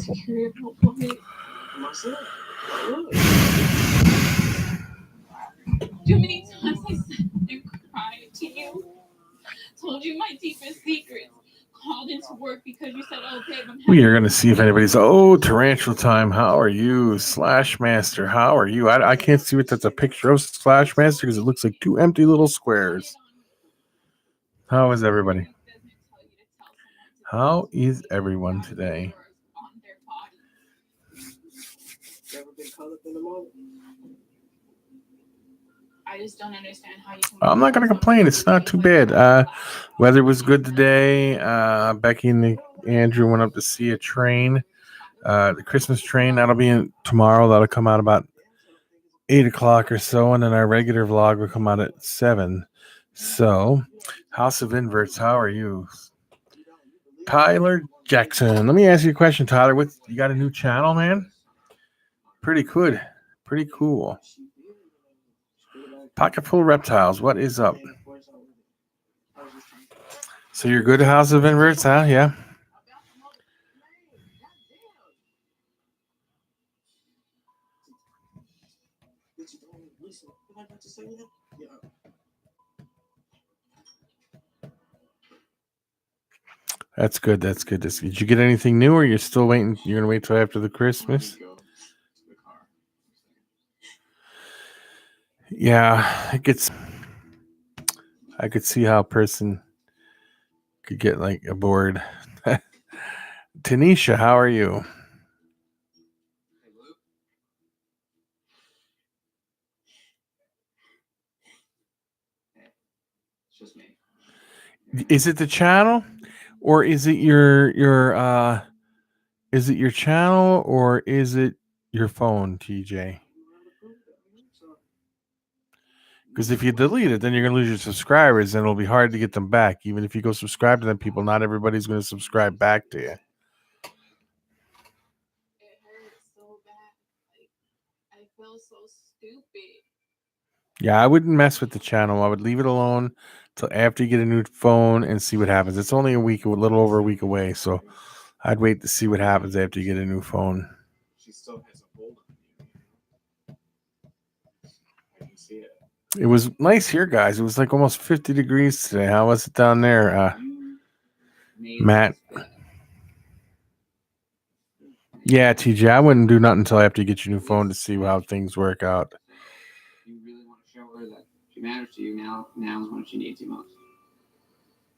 insecure about boys. Myself. Too many times I sat and cried to you, told you my deepest secrets, called into work because you said, "Oh, babe, I'm." We are going to see if anybody's. Oh, Tarantula Time. How are you, Slash Master? How are you? I can't see what that's a picture of Slash Master because it looks like two empty little squares. How is everybody? How is everyone today? Never been caught up in the moment. I just don't understand how you can. I'm not going to complain. It's not too bad. Weather was good today. Becky and Andrew went up to see a train. The Christmas train, that'll be in tomorrow. That'll come out about 8 o'clock or so. And then our regular vlog will come out at 7. So, House of Inverts, how are you? Tyler Jackson. Let me ask you a question, Tyler. You got a new channel, man? Pretty good. Pretty cool. Pocket full of reptiles. What is up? So you're good at House of Inverts, huh? Yeah. That's good. That's good. Did you get anything new, or you're still waiting? You're gonna wait till after the Christmas? Yeah, it gets. I could see how a person could get like bored. Tanisha, how are you? It's just me. Is it the channel, or is it your is it your channel, or is it your phone, TJ? Because if you delete it, then you're gonna lose your subscribers, and it'll be hard to get them back. Even if you go subscribe to them people, not everybody's gonna subscribe back to you. It hurts so bad. Like, I feel so stupid. Yeah, I wouldn't mess with the channel. I would leave it alone till after you get a new phone and see what happens. It's only a little over a week away, so I'd wait to see what happens after you get a new phone. She still has a hold on you. I can see it. It was nice here, guys. It was like almost 50 degrees today. How was it down there, Matt? Yeah, TJ, I wouldn't do nothing until after you get your new phone to see how things work out. You really want to show her that she matters to you now. Now is when she needs you most.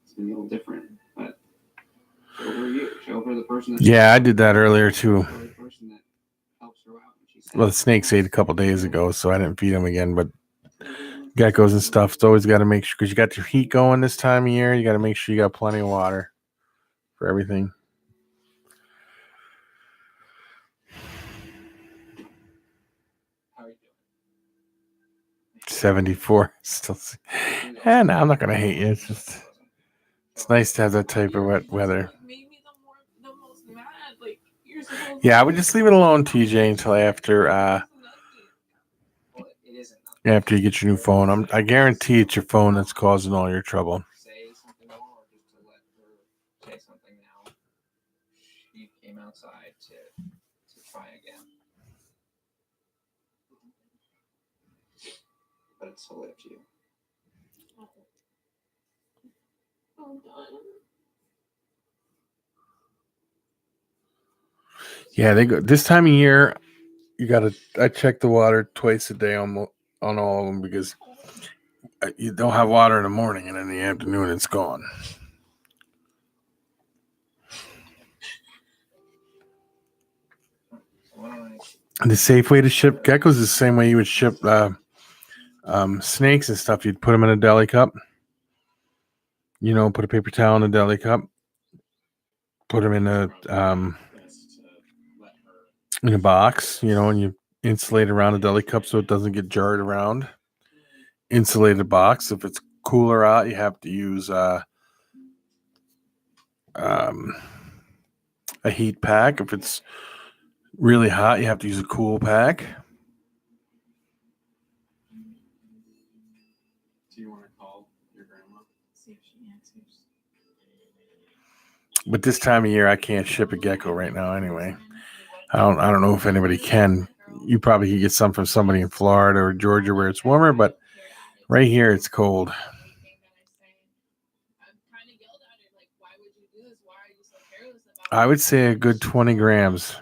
It's gonna be a little different, but show her you. Show her the person. Yeah, I did that earlier too. The person that helps her out when she's sad. Well, the snakes ate a couple days ago, so I didn't feed them again. But geckos and stuff, it's always got to make sure, because you got your heat going this time of year. You got to make sure you got plenty of water for everything. How are you doing? 74 still. And I'm not gonna hate you. It's nice to have that type of wet weather. The most mad. Like, you're supposed Yeah, I would just leave it alone, TJ, until after you get your new phone. I guarantee it's your phone that's causing all your trouble. Say something more, or just to let her say something now. She came outside to try again. But it's totally up to you. I'm done. Yeah, they go this time of year. I check the water twice a day on all of them, because you don't have water in the morning, and in the afternoon it's gone. And the safe way to ship geckos is the same way you would ship snakes and stuff. You'd put them in a deli cup. Put a paper towel in a deli cup. Put them in a box. And you insulate around the deli cup so it doesn't get jarred around. Insulated box. If it's cooler out, you have to use a heat pack. If it's really hot, you have to use a cool pack. Do you want to call your grandma? See if she answers. But this time of year, I can't ship a gecko right now. Anyway, I don't know if anybody can. You probably could get some from somebody in Florida or Georgia where it's warmer, but right here it's cold. I would say a good 20 grams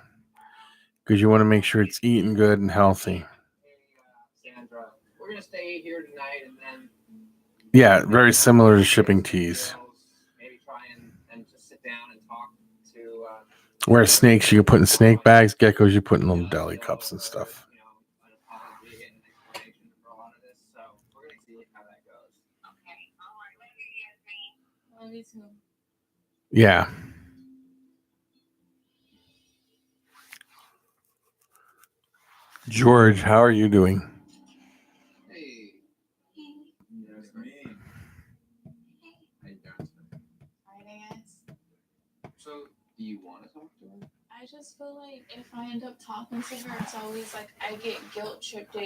because you want to make sure it's eating good and healthy. Sandra, we're gonna stay here tonight, and then Yeah, very similar to shipping teas. maybe try and just sit down and talk to. Where snakes you can put in snake bags, geckos you put in little deli cups and stuff. You know, an apology and an explanation for a lot of this. So we're gonna see how that goes. Okay. All right. Love you too. Yeah. George, how are you doing? Hey. That's me. How you doing today? Alright, I guess. So, do you want to talk to her? I just feel like if I end up talking to her, it's always like I get guilt tripped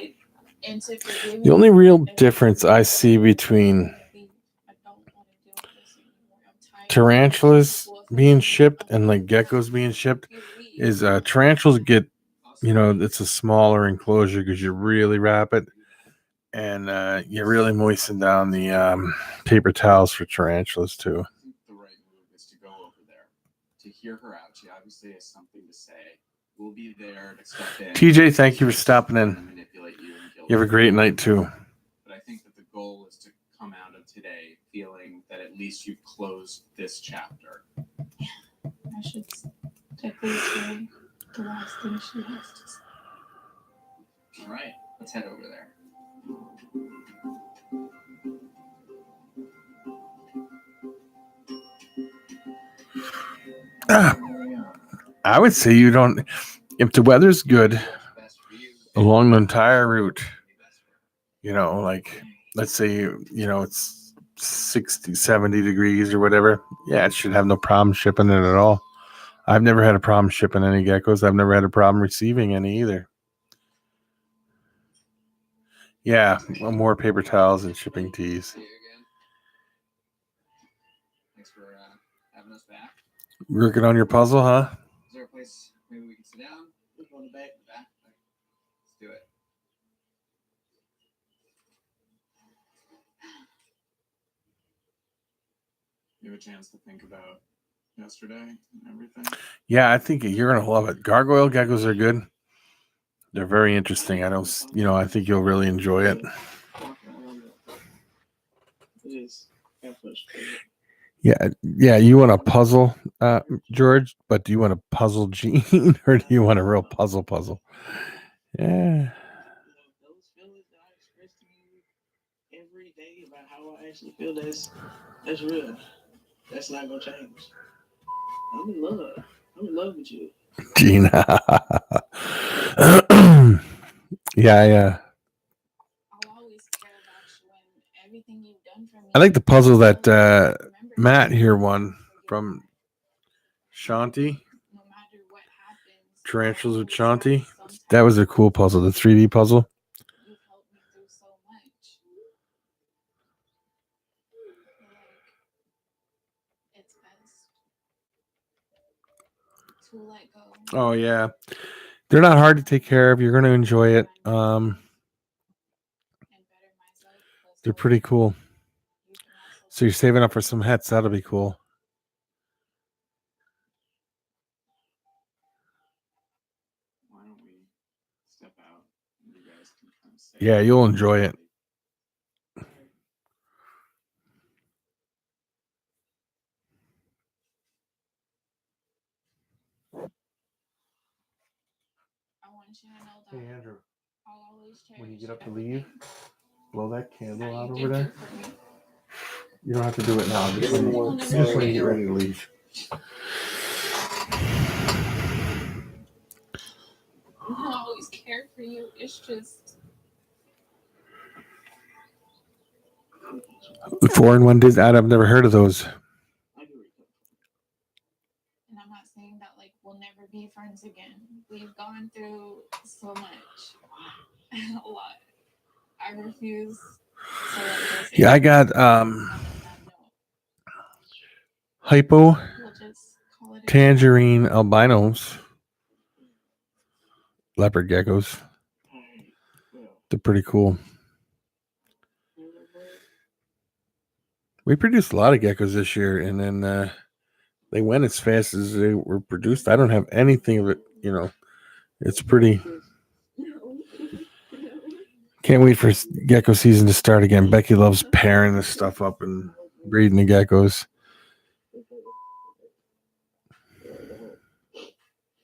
into forgiving. The only real difference I see between tarantulas being shipped and like geckos being shipped is tarantulas get, it's a smaller enclosure because you really wrap it and you really moisten down the paper towels for tarantulas too. I think the right move is to go over there to hear her out. She obviously has something to say. We'll be there to step in. TJ, thank you for stopping in. Manipulate you and guilt You have a great night too. But I think that the goal is to come out of today feeling that at least you've closed this chapter. I should definitely say the last thing she has to say. All right, let's head over there. I would say you don't, if the weather's good along the entire route, like let's say, it's 60, 70 degrees or whatever. Yeah, it should have no problem shipping it at all. I've never had a problem shipping any geckos. I've never had a problem receiving any either. Yeah, more paper towels and shipping teas. See you again. Thanks for having us back. Working on your puzzle, huh? Is there a place maybe we can sit down? Let's go in the back. Let's do it. You have a chance to think about yesterday and everything. Yeah, I think you're gonna love it. Gargoyle geckos are good. They're very interesting. I think you'll really enjoy it. Yeah. You want a puzzle, George? But do you want a puzzle gene or do you want a real puzzle? Yeah. Those feelings that I express to you every day about how I actually feel, that's real. That's not gonna change. I'm in love. I'm in love with you. Gina. Yeah. I'll always care about you and everything you've done for me. I like the puzzle that Matt here won from Shanti. No matter what happens, Tarantulas with Shanti. That was a cool puzzle, the 3D puzzle. You've helped me through so much. It's best to let go. Oh yeah. They're not hard to take care of. You're going to enjoy it. They're pretty cool. So you're saving up for some hats. That'll be cool. Why don't we step out and you guys can kind of say Yeah, you'll enjoy it. I want you to know that Hey Andrew, I'll always cherish when you get up to everything leave, blow that candle that out you over did there. for me. You don't have to do it now. Just when you get ready to leave. I'll always care for you. It's just 4-in-1 Disney. I've never heard of those. and I'm not saying that like we'll never be friends again. We've gone through so much. A lot. I refuse to let this Yeah, I got hypo We'll just tangerine albinos, leopard geckos. Alright, well, They're pretty cool. you know what? We produced a lot of geckos this year, and then they went as fast as they were produced. I don't have anything of it, you know. It's pretty. Can't wait for gecko season to start again. Becky loves pairing this stuff up and breeding the geckos.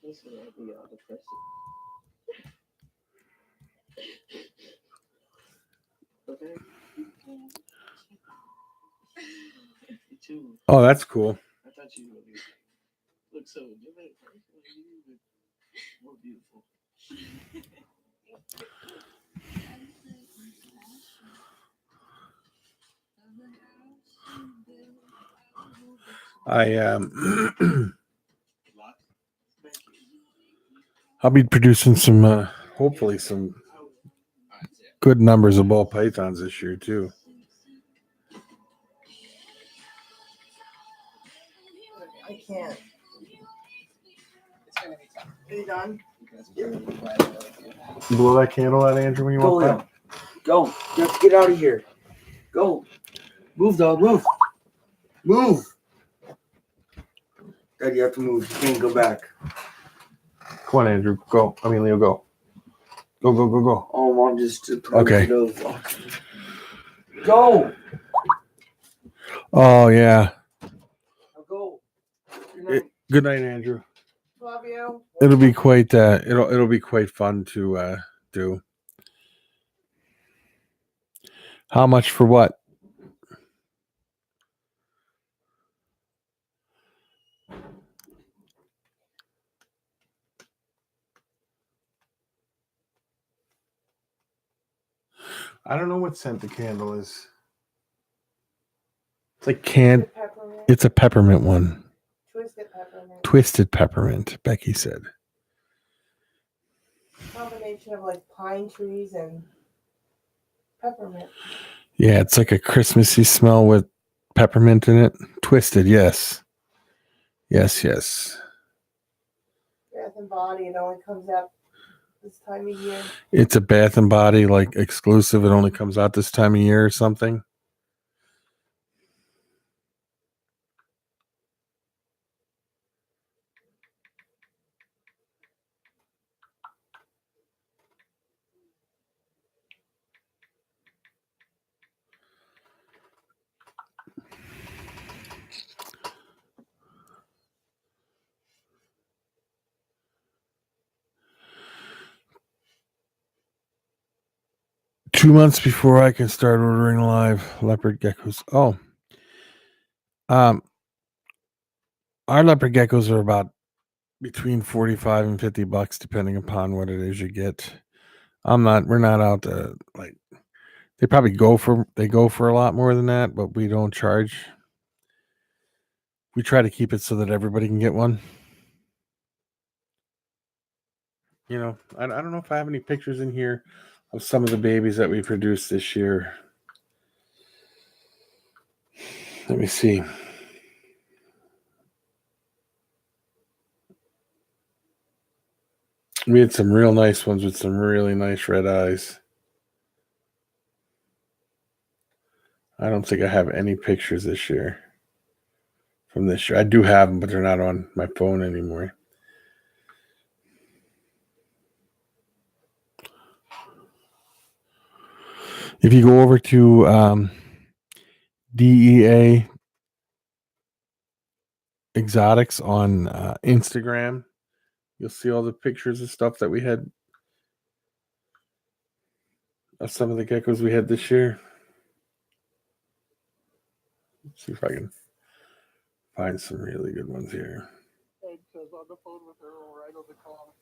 This is gonna be all depressing. Okay? You too. Oh, that's cool. I thought you would look so different. You look more beautiful. Thank you. I'll be producing some, hopefully some good numbers of ball pythons this year too. I can't. It's gonna be tough Are you done? because it's gonna be quiet. Blow that candle out, Andrew, when you Go, walk Leo. by. Go. You have to get out of here. Go. Move, dog. Move. Move. Dad, you have to move. You can't go back. Come on, Andrew. Go. I mean, Leo, go. Go, go, go, go. Oh, Mom just Okay. Go. Oh, yeah. Now go. Good night, Andrew. Love you. It'll be quite it'll be quite fun to do. How much for what? I don't know what scent the candle is. It's like Peppermint. it's a peppermint one. Twisted peppermint. Twisted peppermint, Becky said. Combination of like pine trees and peppermint. Yeah, it's like a Christmassy smell with peppermint in it. Twisted, yes. Yes, yes. Bath and Body. It only comes out this time of year. It's a Bath and Body like exclusive. It only comes out this time of year or something. Two months before I can start ordering live leopard geckos. Oh, our leopard geckos are about between 45 and $50, depending upon what it is you get. We're not out to like. They probably go for a lot more than that, but we don't charge. We try to keep it so that everybody can get one. You know, I don't know if I have any pictures in here of some of the babies that we produced this year. Let me see. We had some real nice ones with some really nice red eyes. I don't think I have any pictures this year from this year. I do have them, but they're not on my phone anymore. If you go over to DEA Exotics on Instagram, you'll see all the pictures of stuff that we had of some of the geckos we had this year. Let's see if I can find some really good ones here. Ed was on the phone with Earl right on the call.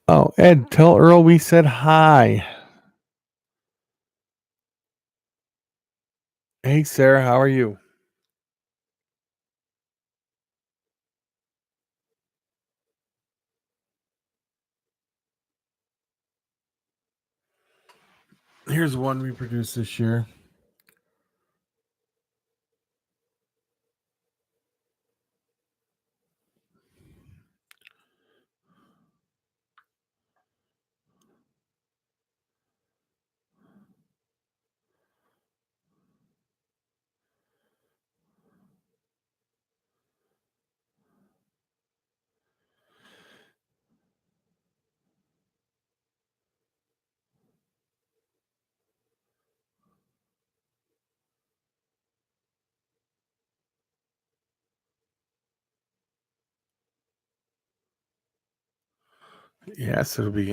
Oh, Ed, tell Earl we said hi. Hey, Sarah, how are you? Here's one we produced this year. Yes, it'll be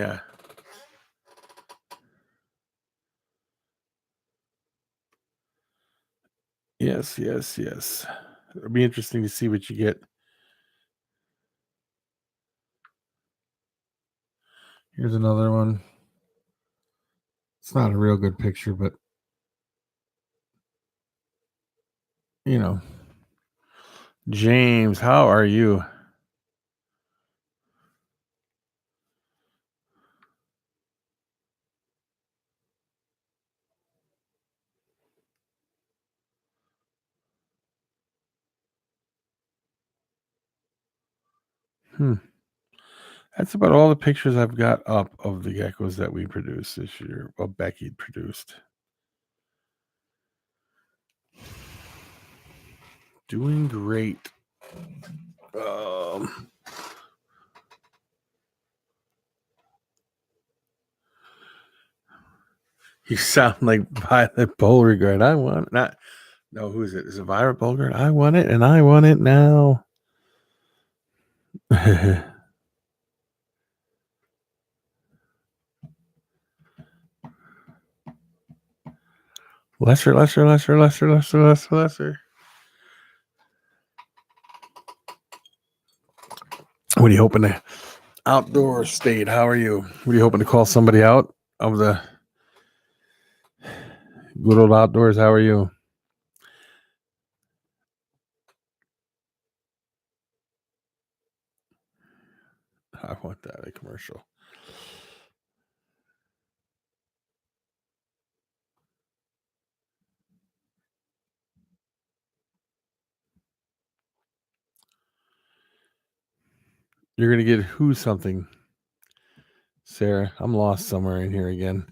yes. It'll be interesting to see what you get. Here's another one. It's not a real good picture, but you know. James, how are you? That's about all the pictures I've got up of the geckos that we produced this year. Well, Becky produced. Doing great. You sound like Violet Beauregard. I want not. No, who is it? Is it Violet Beauregard? I want it, and I want it now. Lesser. What are you hoping to outdoor state? How are you? What are you hoping to call somebody out of the good old outdoors? How are you? I want that a commercial. You're gonna get who something, Sarah? I'm lost somewhere in here again.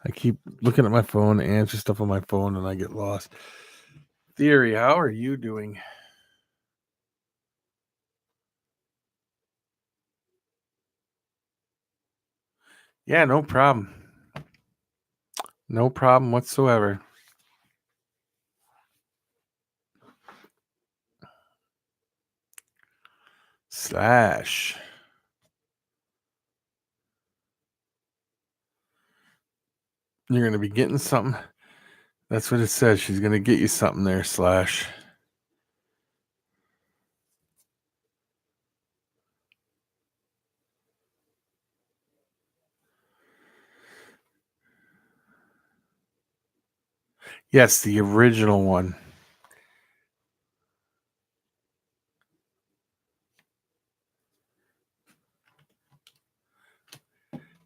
I keep looking at my phone, answer stuff on my phone, and I get lost. Theory, how are you doing? Yeah, no problem. No problem whatsoever. Slash. You're going to be getting something. That's what it says. She's going to get you something there, Slash. Yes, the original one.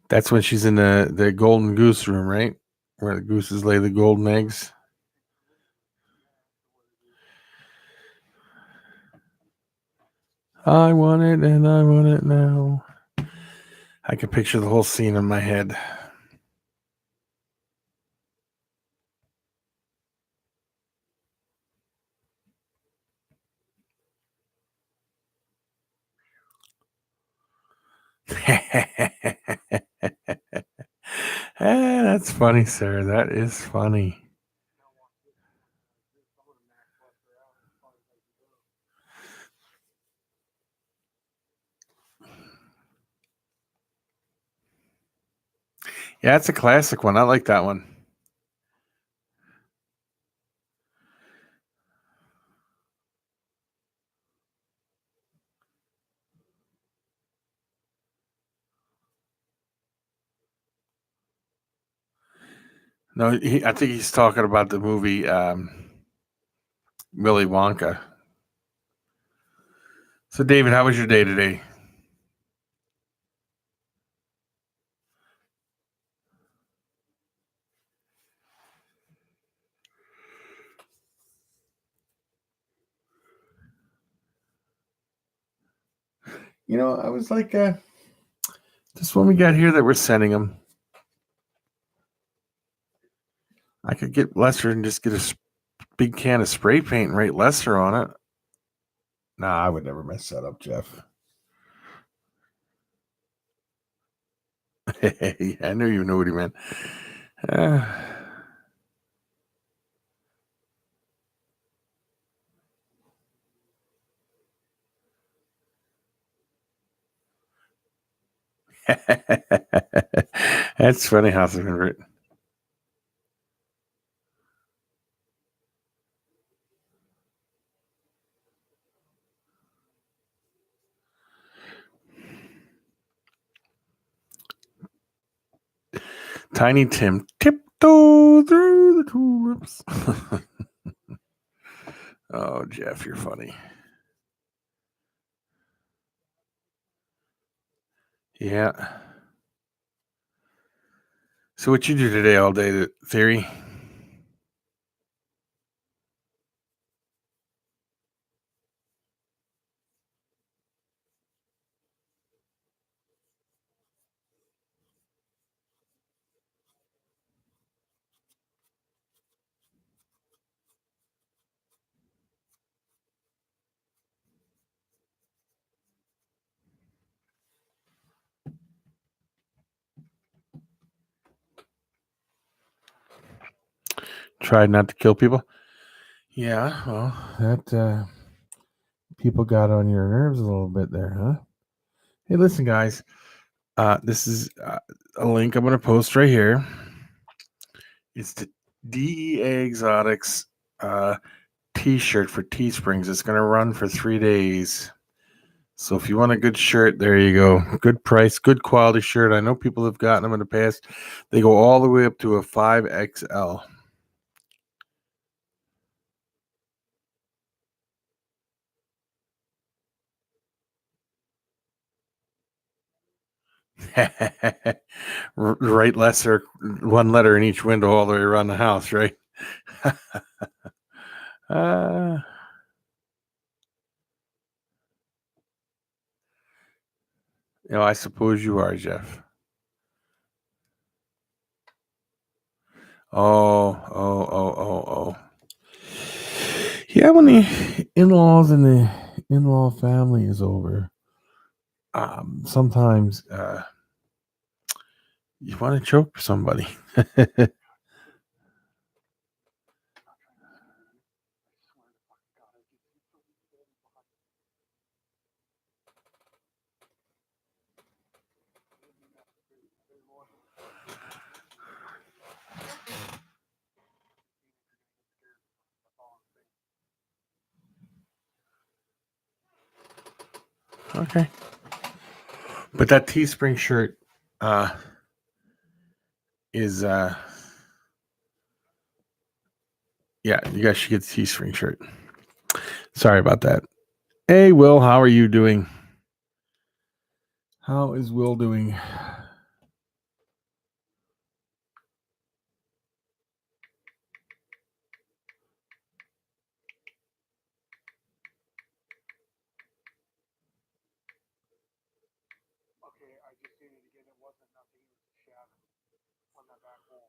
That's when she's in the golden goose room, right? Where the gooses lay the golden eggs. I want it and I want it now. I can picture the whole scene in my head. That's funny, Sarah. That is funny. Yeah, it's a classic one. I like that one. No, I think he's talking about the movie Willy Wonka. So, David, how was your day today? You know, I was like, this one we got here that we're sending them. I could get Lester and just get a big can of spray paint and write Lester on it. Nah, I would never mess that up, Jeff. I knew you knew what he meant. That's funny how it's been written. Tiny Tim tiptoe through the tulips. Oh, Jeff, you're funny. Yeah. So what you do today all day, Theory? Tried not to kill people? Yeah, well, that people got on your nerves a little bit there, huh? Hey, listen, guys. This is a link I'm going to post right here. It's the DEA Exotics t-shirt for Teesprings. It's going to run for 3 days. So if you want a good shirt, there you go. Good price, good quality shirt. I know people have gotten them in the past. They go all the way up to a 5XL. Write lesser, one letter in each window all the way around the house, right? I suppose you are, Jeff. Oh. Yeah, when the in-laws and the in-law family is over, sometimes you want to choke somebody. Okay. But that Teespring shirt is yeah, you guys should get the Teespring shirt. Sorry about that. Hey Will, how are you doing? How is Will doing? Okay, I just did it again. It wasn't nothing. It was a shadow on that back wall.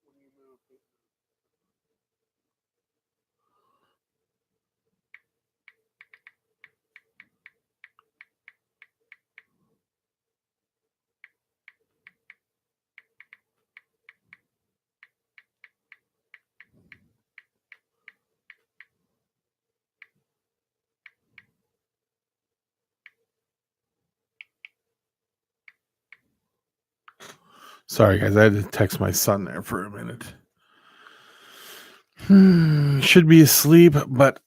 When you moved it. Sorry, guys. I had to text my son there for a minute. Should be asleep, but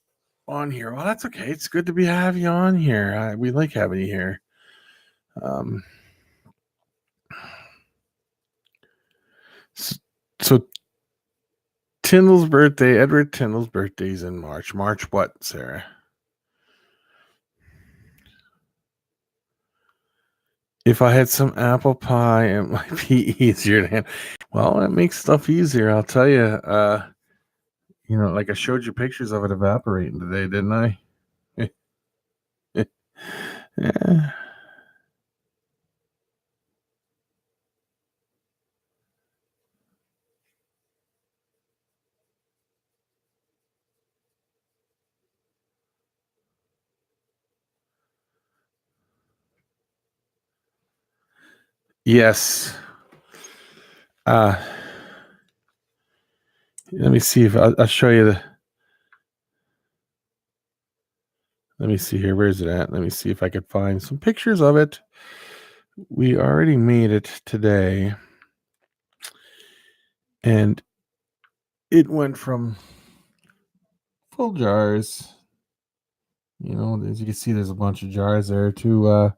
on here. Well, that's okay. It's good to have you on here. We like having you here. So Tyndall's birthday, Edward Tyndall's birthday is in March. March what, Sarah? If I had some apple pie, it might be easier to handle. Well, it makes stuff easier. I'll tell you. Like I showed you pictures of it evaporating today, didn't I? Yeah. Yes. Let me see if I'll show you Let me see here. Where's it at? Let me see if I could find some pictures of it. We already made it today. And it went from full jars. You know, as you can see, there's a bunch of jars there to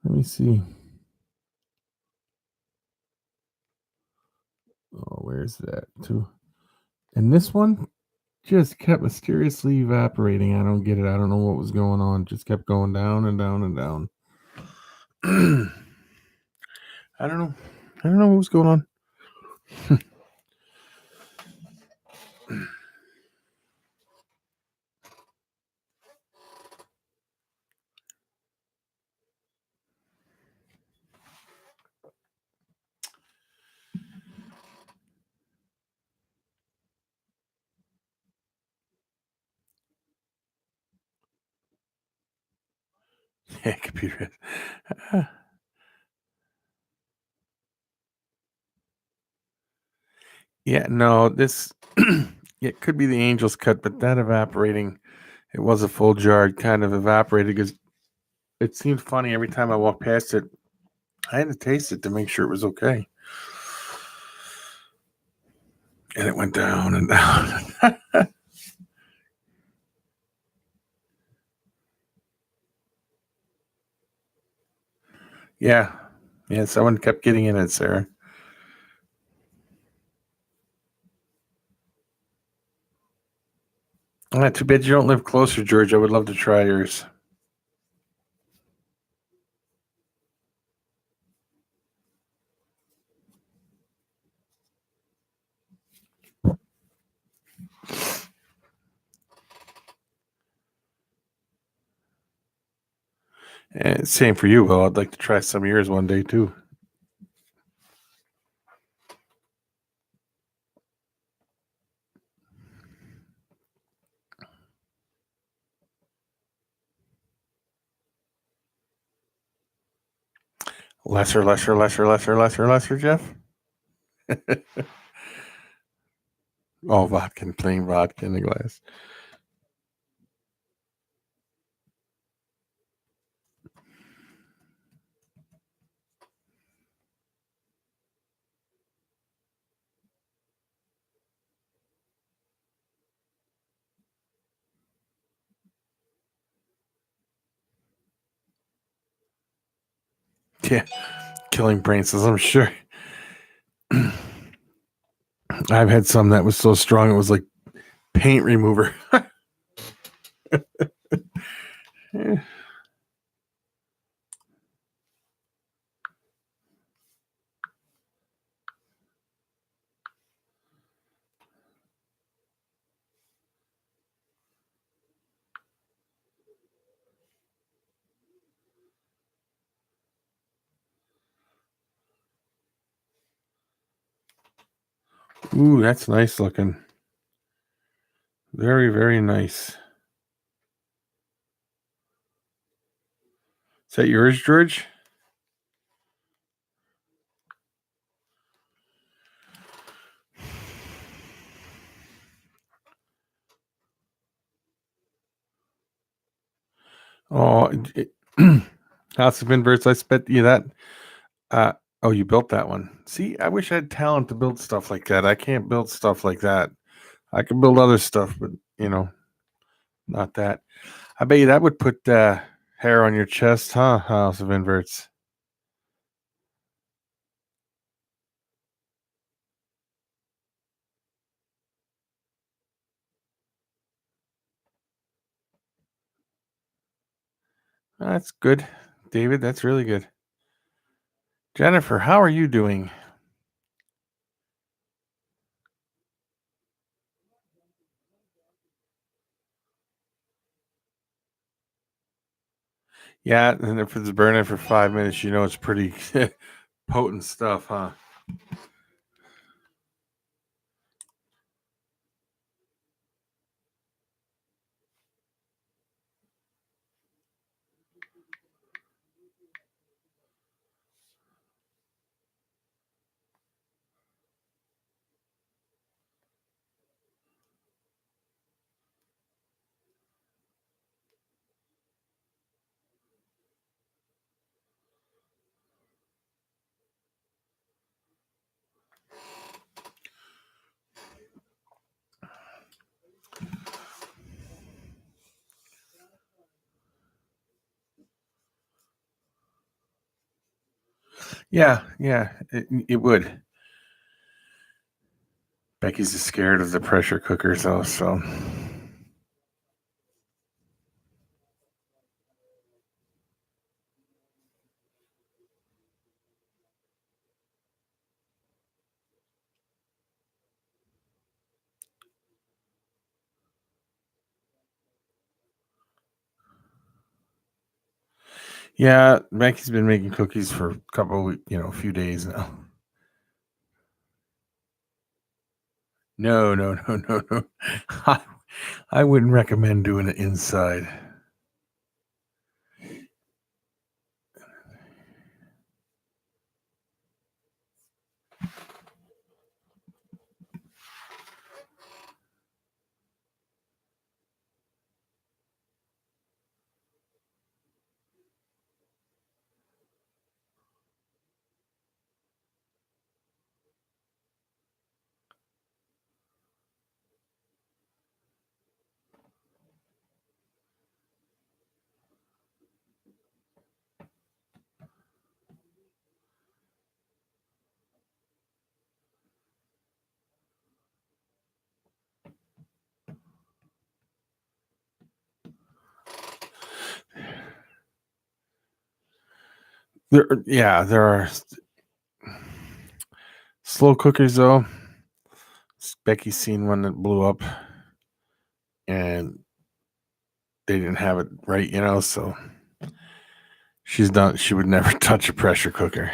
let me see. Oh, where's that to? And this one just kept mysteriously evaporating. I don't get it. I don't know what was going on. Just kept going down and down and down. I don't know. I don't know what was going on. Yeah, computer. Yeah, no, this it could be the angel's cut, but that evaporating, it was a full jar. It kind of evaporated because it seemed funny every time I walked past it. I had to taste it to make sure it was okay. And it went down and down. Yeah. Yeah, someone kept getting in it, Sarah. Too bad you don't live closer, George. I would love to try yours. And same for you, Will. I'd like to try some of yours one day too. Lesser, Jeff. Oh, vodka, plain vodka in the glass. Yeah, killing brain cells, I'm sure. I've had some that was so strong it was like paint remover. Ooh, that's nice looking. Very, very nice. Is that yours, George? Oh, House of Inverts. I bet you that. Uh, oh, you built that one. See, I wish I had talent to build stuff like that. I can't build stuff like that. I can build other stuff, but not that. I bet you that would put hair on your chest, huh? House of Inverts. That's good, David. That's really good. Jennifer, how are you doing? Yeah, and if it's burning for 5 minutes, it's pretty potent stuff, huh? Yeah, it would. Becky's just scared of the pressure cookers, though. So yeah, Becky's been making cookies for a couple, a few days now. No, no, no, no, no. I wouldn't recommend doing it inside. There are slow cookers though. Becky's seen one that blew up, and they didn't have it right, so she's done. She would never touch a pressure cooker.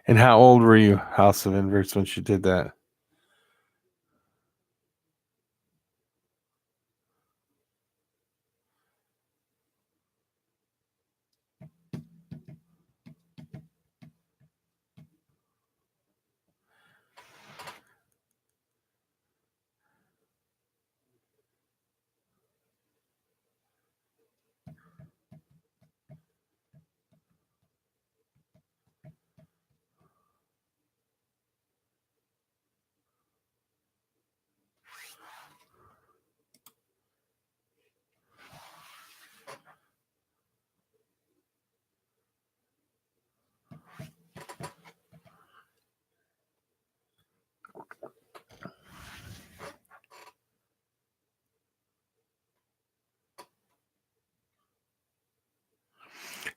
And how old were you, House of Inverts, when she did that?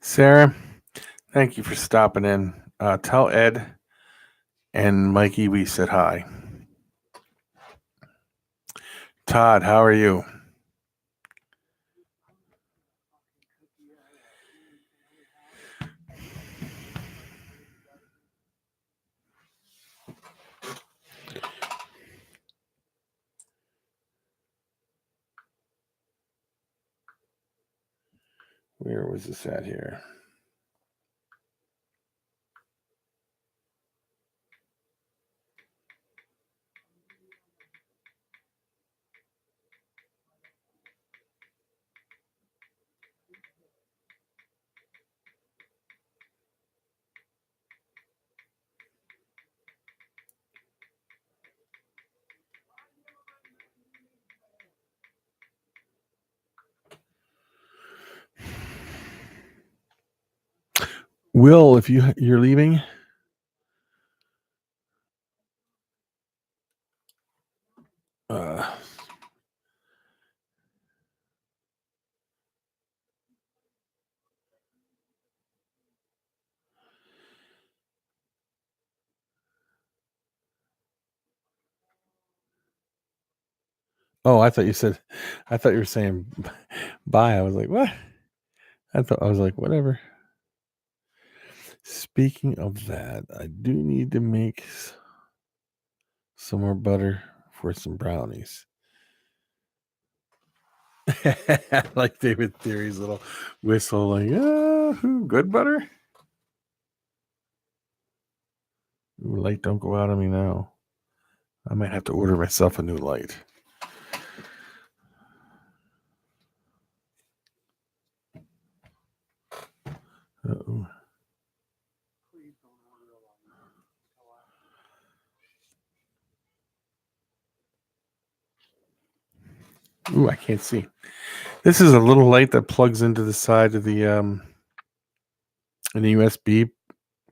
Sarah, thank you for stopping in. Tell Ed and Mikey we said hi. Todd, how are you? Where was this at here? Will, if you're leaving, oh, I thought you were saying bye. I was like, what? I was like, whatever. Speaking of that, I do need to make some more butter for some brownies. Like David Theory's little whistle, like, good butter? Ooh, light don't go out on me now. I might have to order myself a new light. Uh-oh. Ooh, I can't see. This is a little light that plugs into the side of the in the USB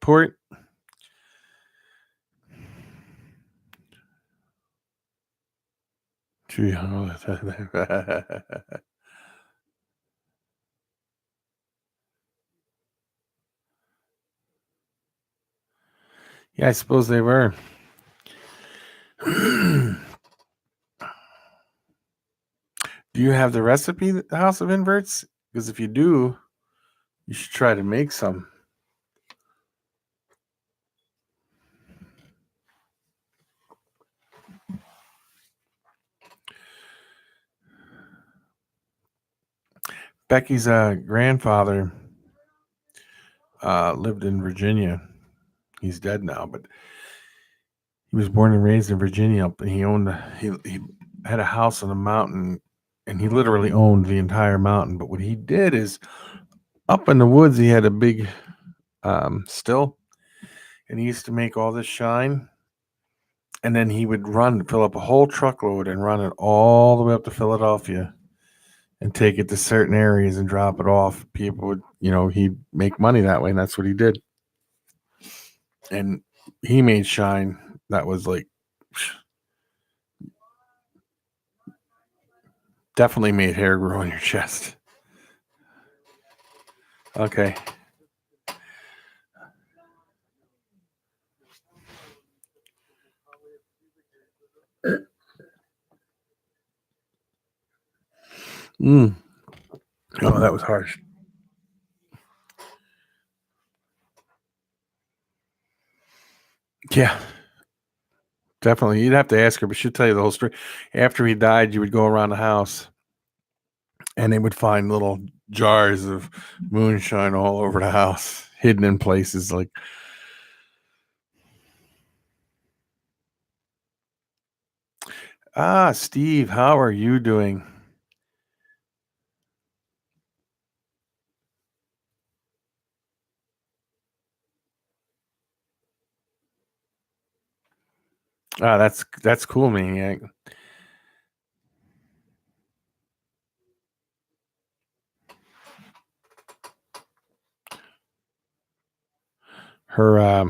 port. Gee, yeah, I suppose they were. Do you have the recipe, the House of Inverts? Because if you do, you should try to make some. Becky's grandfather lived in Virginia. He's dead now, but he was born and raised in Virginia, and he had a house on a mountain, and he literally owned the entire mountain. But what he did is, up in the woods, he had a big still, and he used to make all this shine, and then he would fill up a whole truckload, and run it all the way up to Philadelphia, and take it to certain areas and drop it off. People would, he'd make money that way, and that's what he did. And he made shine that was like definitely made hair grow on your chest. Okay. Oh, that was harsh. Yeah, definitely. You'd have to ask her, but she'll tell you the whole story. After he died, you would go around the house, and they would find little jars of moonshine all over the house, hidden in places like. Steve, how are you doing? That's cool, Maniac. Her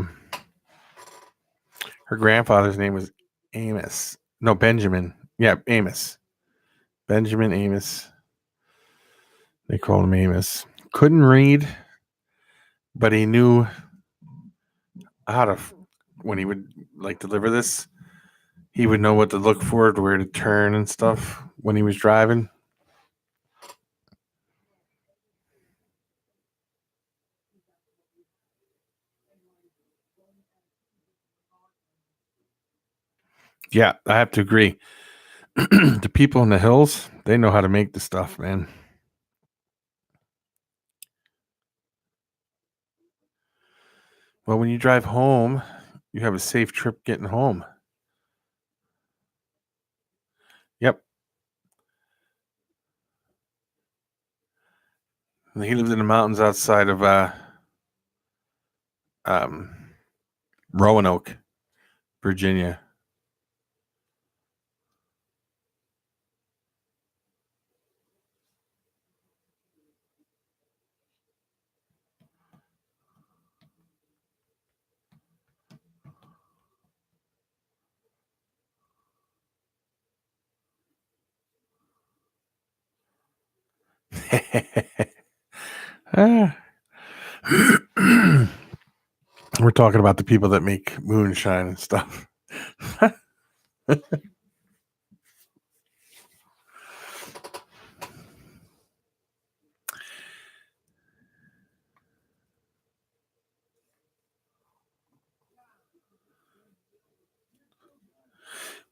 her grandfather's name was Amos. No, Benjamin. Yeah, Amos. Benjamin Amos. They called him Amos. Couldn't read, but he knew how to. When he would deliver this, he would know what to look for, where to turn and stuff when he was driving. Yeah, I have to agree. The people in the hills, they know how to make the stuff, man. Well, when you drive home, you have a safe trip getting home. Yep. And he lived in the mountains outside of um, Roanoke, Virginia. Ah. We're talking about the people that make moonshine and stuff.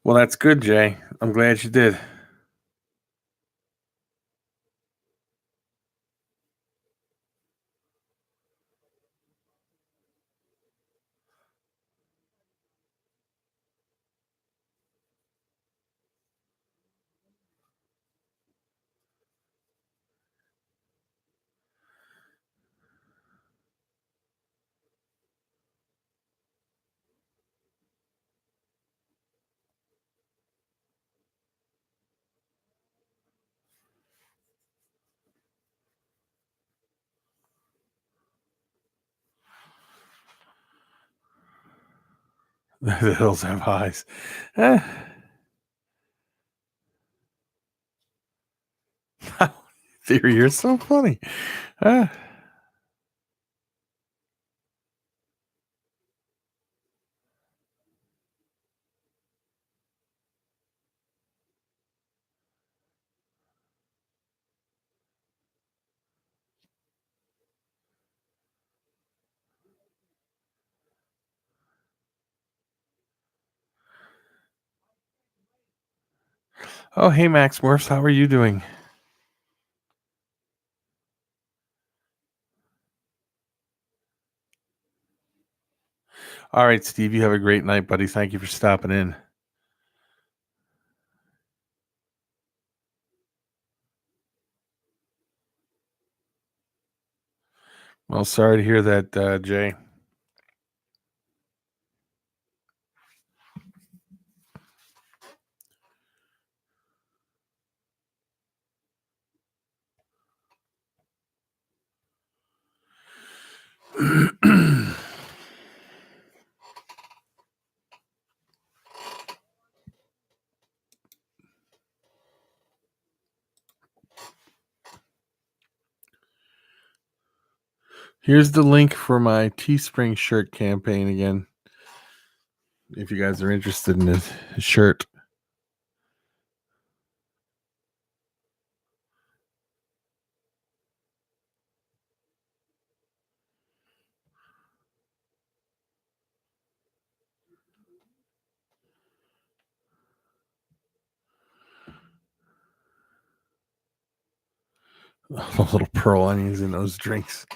Well, that's good, Jay. I'm glad you did. The hills have eyes. Eh. Theory, you're so funny. Ah. Oh, hey, Max Morse, how are you doing? All right, Steve, you have a great night, buddy. Thank you for stopping in. Well, sorry to hear that, Jay. Here's the link for my Teespring shirt campaign again. If you guys are interested in this shirt. The little pearl onions in those drinks.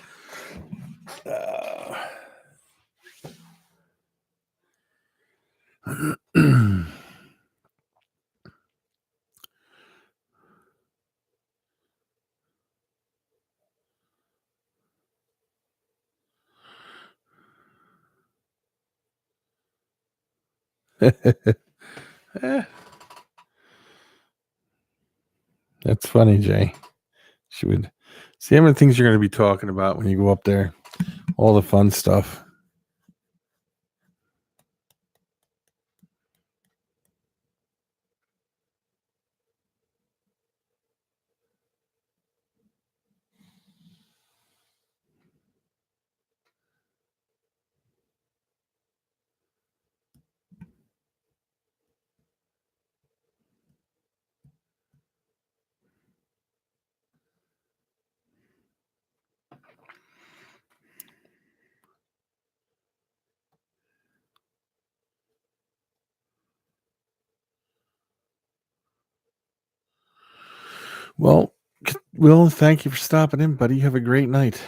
That's funny, Jay. She would see how many things you're going to be talking about when you go up there. All the fun stuff. Well, Will, thank you for stopping in, buddy. Have a great night.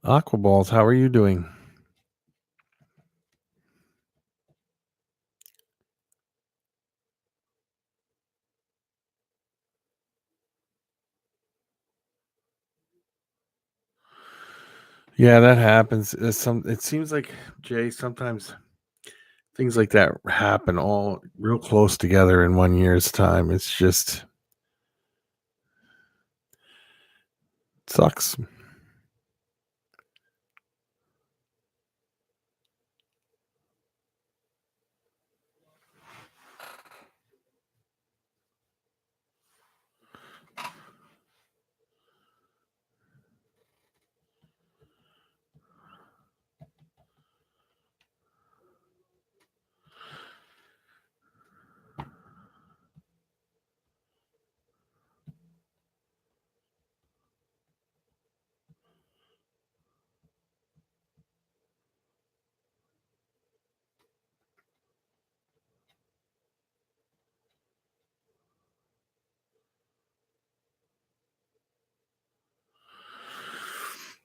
Aquaballs, how are you doing? Yeah, that happens. It seems like, Jay, sometimes things like that happen all real close together in 1 year's time. It's just sucks.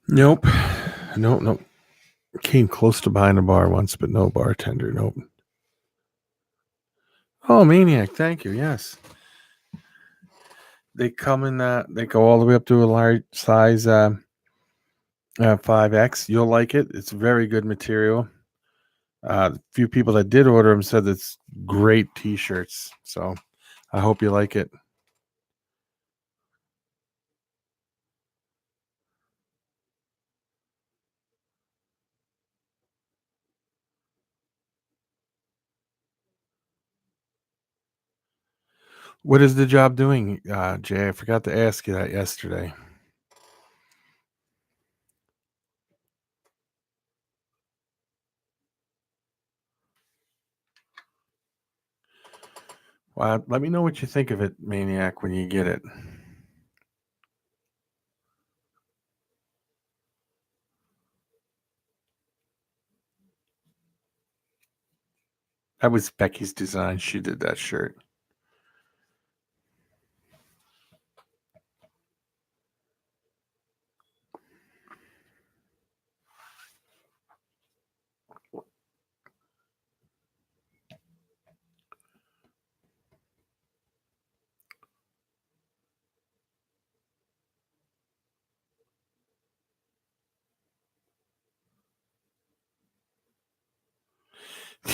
Nope. Nope. Came close to buying a bar once, but no bartender. Nope. Oh, Maniac. Thank you. Yes. They come in they go all the way up to a large size 5X. You'll like it. It's very good material. A few people that did order them said it's great t-shirts. So I hope you like it. What is the job doing, Jay? I forgot to ask you that yesterday. Well, let me know what you think of it, Maniac, when you get it. That was Becky's design. She did that shirt.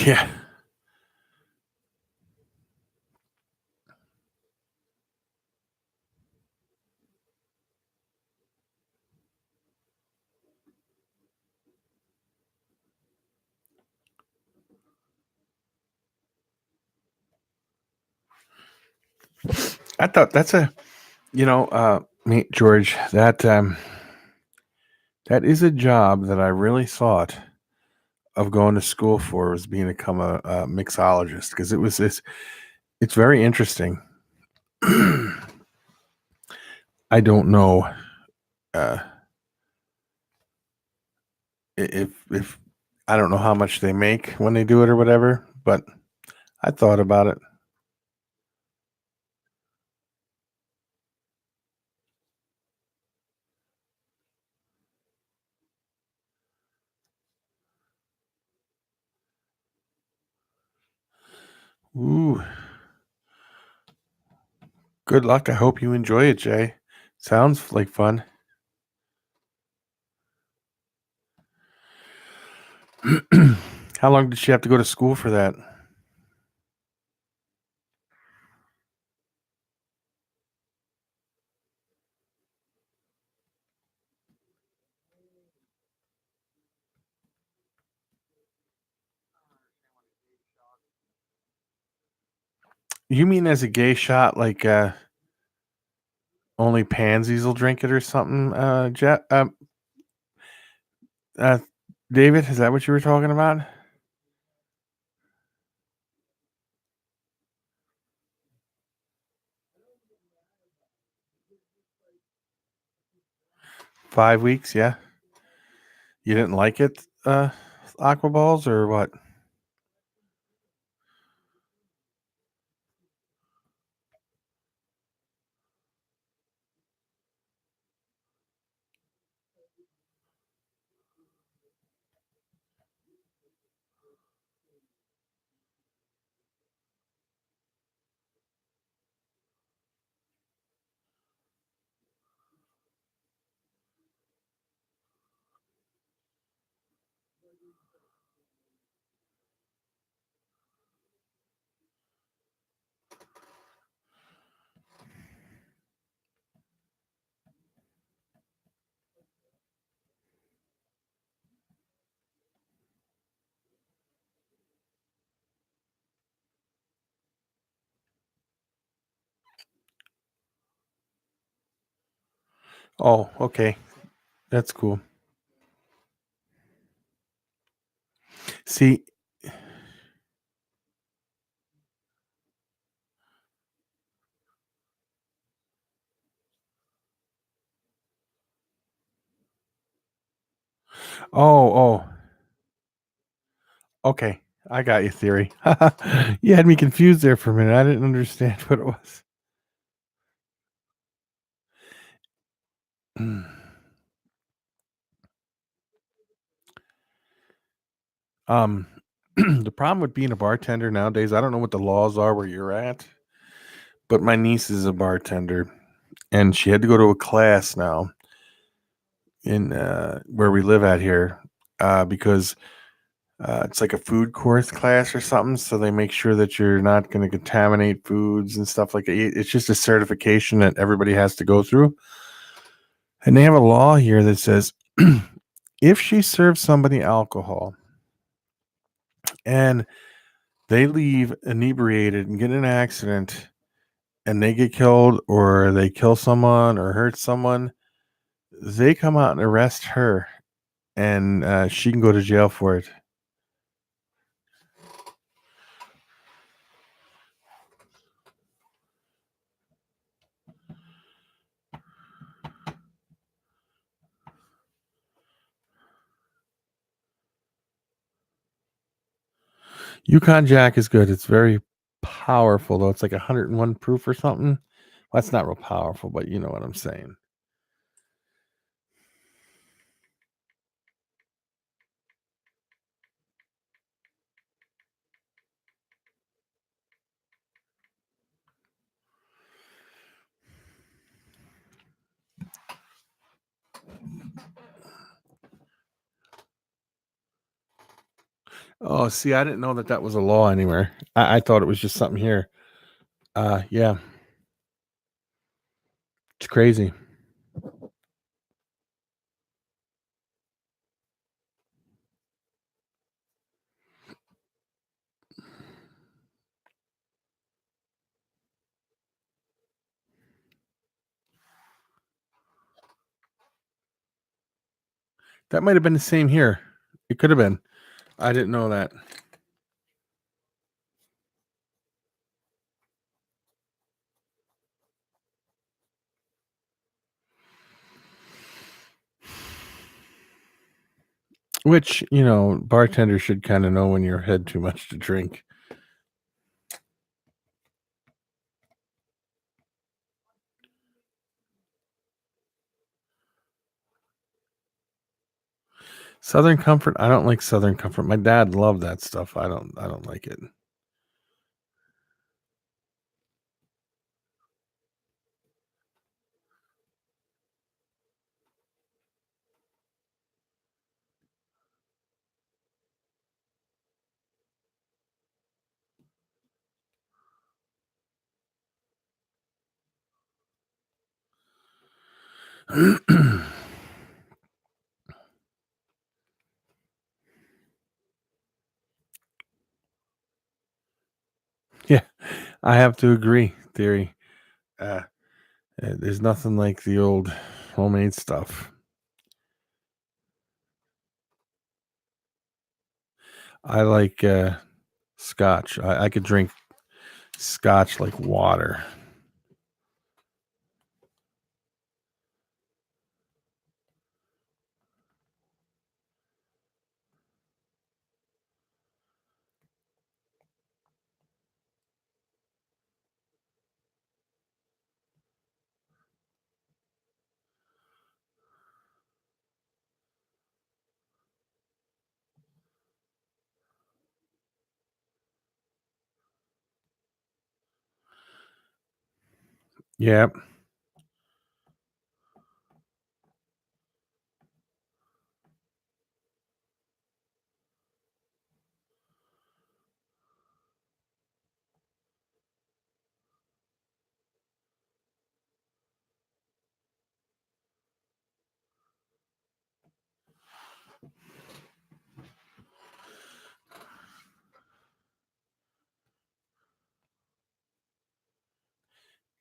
Yeah. I thought that's me, George, that is a job that I really thought of going to school for, was being become a mixologist, because it's very interesting. I don't know uh, if I don't know how much they make when they do it or whatever, but I thought about it. Ooh, good luck. I hope you enjoy it, Jay. Sounds like fun. How long did she have to go to school for that? You mean as a gay shot, like only pansies will drink it or something? Uh, David, is that what you were talking about? 5 weeks, yeah. You didn't like it, aqua balls, or what? Oh, okay. That's cool. See, oh, okay. I got your theory. You had me confused there for a minute. I didn't understand what it was. Um, the problem with being a bartender nowadays, I don't know what the laws are where you're at, but my niece is a bartender, and she had to go to a class now in where we live at here, because it's like a food course class or something. So they make sure that you're not going to contaminate foods and stuff like that. It's just a certification that everybody has to go through. And they have a law here that says if she serves somebody alcohol and they leave inebriated and get in an accident and they get killed or they kill someone or hurt someone, they come out and arrest her, and she can go to jail for it. Yukon Jack is good. It's very powerful, though. It's like 101 proof or something. Well, that's not real powerful, but you know what I'm saying. Oh, see, I didn't know that was a law anywhere. I thought it was just something here. Yeah, it's crazy. That might have been the same here. It could have been. I didn't know that. Which, bartenders should kind of know when you've had too much to drink. Southern Comfort, I don't like Southern Comfort. My dad loved that stuff. I don't like it. Yeah, I have to agree, Theory. There's nothing like the old homemade stuff. I like scotch. I could drink scotch like water. Yeah.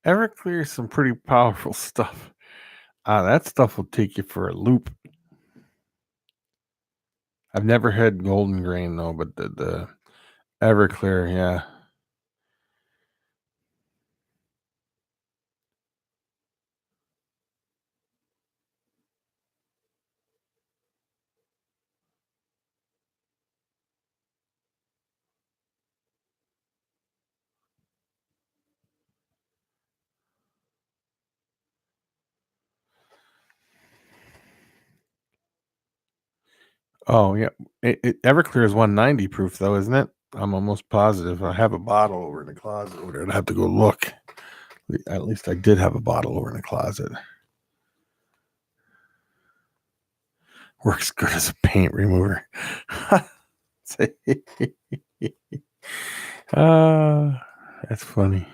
Everclear is some pretty powerful stuff. That stuff will take you for a loop. I've never had Golden Grain though, but the Everclear, yeah. Oh yeah, Everclear is 190 proof though, isn't it? I'm almost positive. I have a bottle over in the closet over there. I'd have to go look. At least I did have a bottle over in the closet. Works good as a paint remover. That's funny.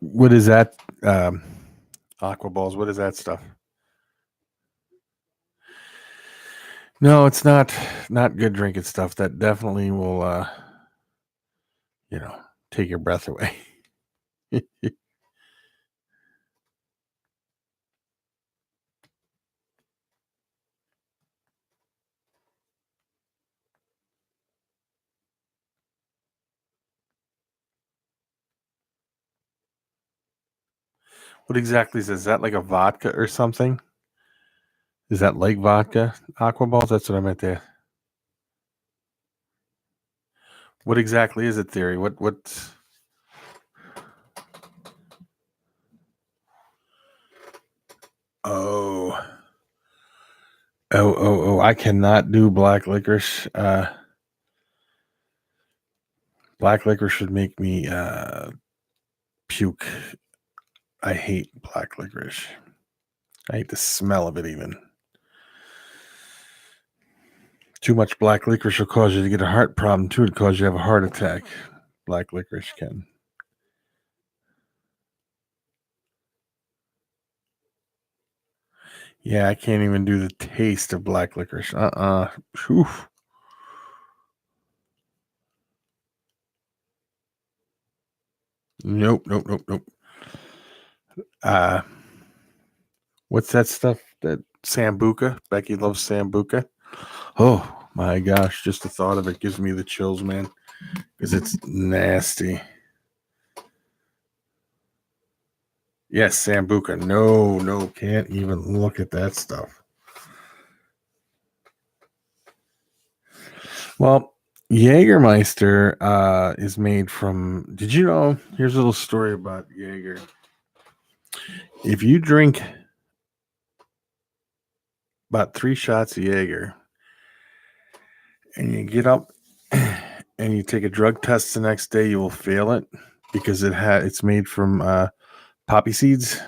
What is that? Aqua balls. What is that stuff? No, it's not good drinking stuff. That definitely will take your breath away. What exactly is that like a vodka or something? Is that like vodka? Aqua balls? That's what I meant there. What exactly is it, Theory? What oh. Oh, I cannot do black licorice. Black licorice should make me puke. I hate black licorice. I hate the smell of it even. Too much black licorice will cause you to get a heart problem too. It cause you to have a heart attack. Black licorice can. Yeah, I can't even do the taste of black licorice. Whew. Nope. What's that stuff? That sambuca? Becky loves sambuca. Oh my gosh, just the thought of it gives me the chills, man. Because it's nasty. Yes, sambuca. No, can't even look at that stuff. Well, Jägermeister is made from. Did you know? Here's a little story about Jaeger. If you drink about 3 shots of Jaeger and you get up and you take a drug test the next day, you will fail it because it's made from poppy seeds.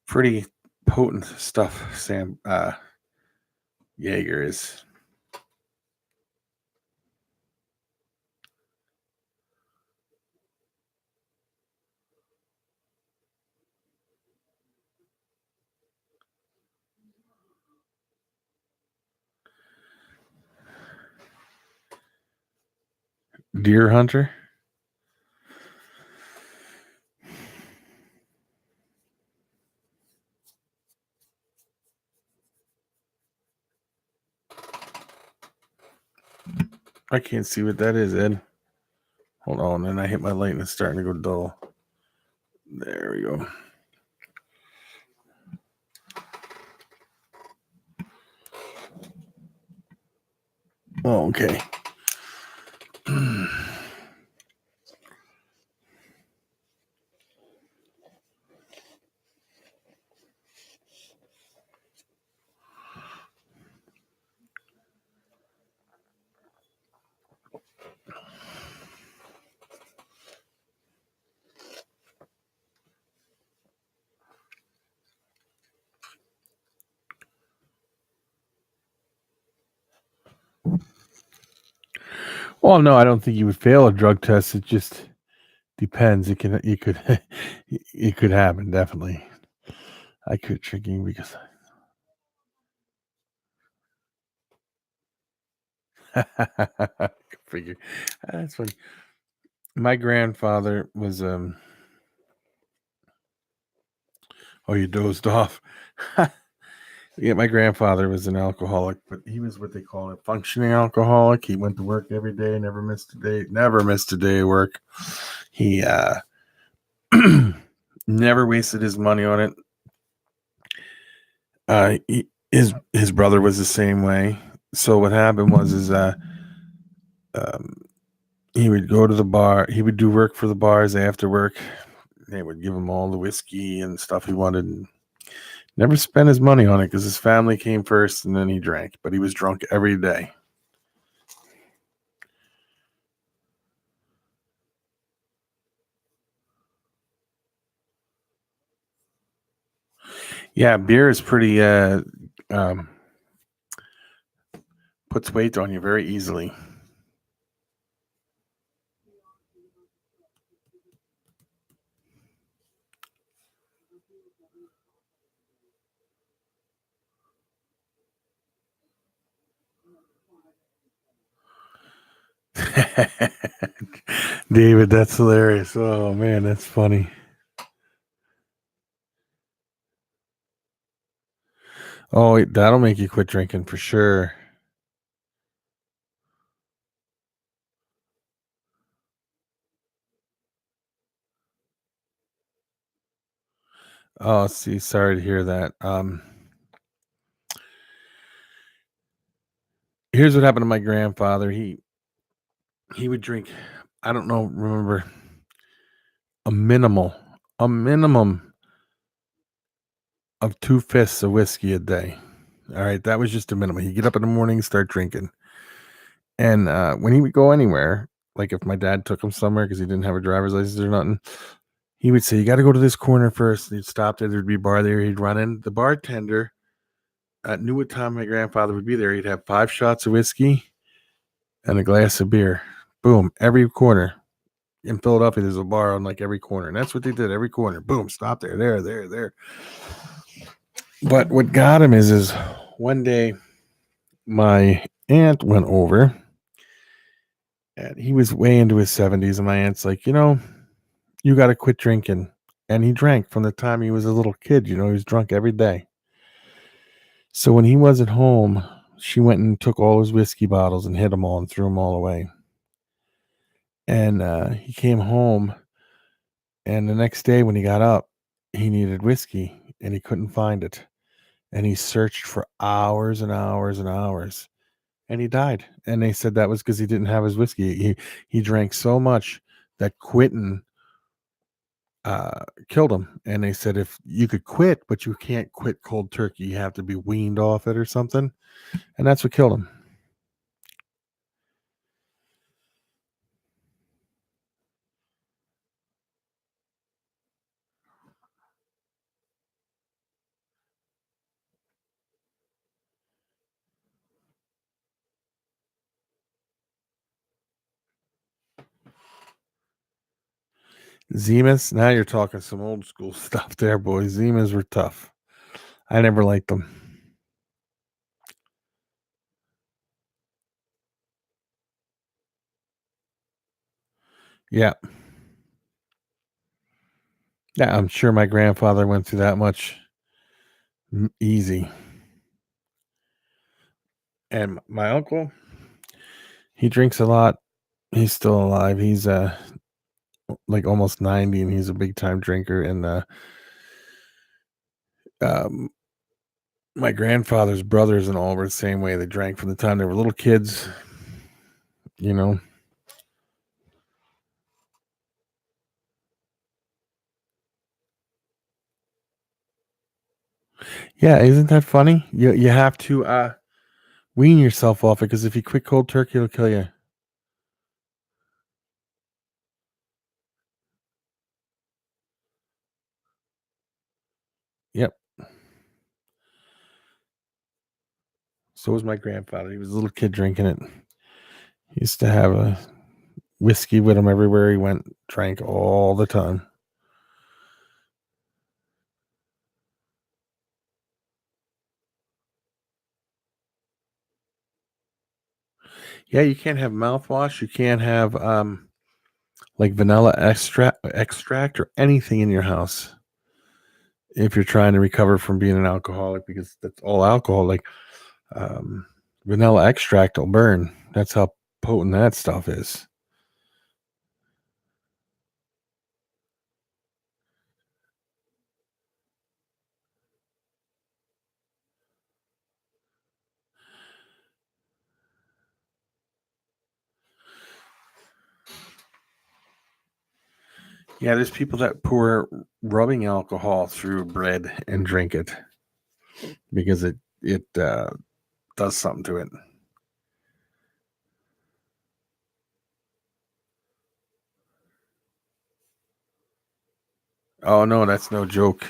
Pretty potent stuff, Sam. Jaeger is. Deer hunter. I can't see what that is, Ed. Hold on, and I hit my light and it's starting to go dull. There we go. Oh, okay. Well, no, I don't think you would fail a drug test. It just depends. It could it could happen, definitely. I quit drinking because I figure that's funny. My grandfather was oh, you dozed off. Yeah, my grandfather was an alcoholic, but he was what they call a functioning alcoholic. He went to work every day, never missed a day of work. He never wasted his money on it. His brother was the same way. So what happened was he would go to the bar. He would do work for the bars after work. They would give him all the whiskey and stuff he wanted. And never spent his money on it because his family came first, and then he drank. But he was drunk every day. Yeah, beer is pretty puts weight on you very easily. David, that's hilarious. Oh man, that's funny. Oh, that'll make you quit drinking for sure. Oh, see, sorry to hear that. Here's what happened to my grandfather. He would drink, I don't know, remember a minimum of 2 fists of whiskey a day. All right, that was just a minimum. He'd get up in the morning, start drinking. And when he would go anywhere, like if my dad took him somewhere because he didn't have a driver's license or nothing, he would say, "You got to go to this corner first." And he'd stop there. There'd be a bar there. He'd run in. The bartender knew what time my grandfather would be there. He'd have 5 shots of whiskey and a glass of beer. Boom, every corner. In Philadelphia, there's a bar on like every corner. And that's what they did. Every corner. Boom, stop there, there. But what got him is one day my aunt went over and he was way into his 70s. And my aunt's like, you got to quit drinking. And he drank from the time he was a little kid. He was drunk every day. So when he wasn't home, she went and took all his whiskey bottles and hid them all and threw them all away. And he came home. And the next day when he got up, he needed whiskey and he couldn't find it. And he searched for hours and hours and hours. And he died. And they said that was because he didn't have his whiskey. He drank so much that quitting killed him. And they said if you could quit, but you can't quit cold turkey, you have to be weaned off it or something. And that's what killed him. Zimas, now you're talking some old school stuff there, boys. Zimas were tough. I never liked them. Yeah. Yeah, I'm sure my grandfather went through that much easy. And my uncle, he drinks a lot. He's still alive. He's like almost 90 and he's a big time drinker. And um, my grandfather's brothers and all were the same way. They drank from the time they were little kids, you know. Yeah, isn't that funny? You have to wean yourself off it because if you quit cold turkey, it'll kill you. Yep. So was my grandfather. He was a little kid drinking it. He used to have a whiskey with him everywhere he went, drank all the time. Yeah, you can't have mouthwash. You can't have like vanilla extract or anything in your house if you're trying to recover from being an alcoholic because that's all alcohol. Like vanilla extract will burn. That's how potent that stuff is. Yeah, there's people that pour rubbing alcohol through bread and drink it because it does something to it. Oh no, that's no joke.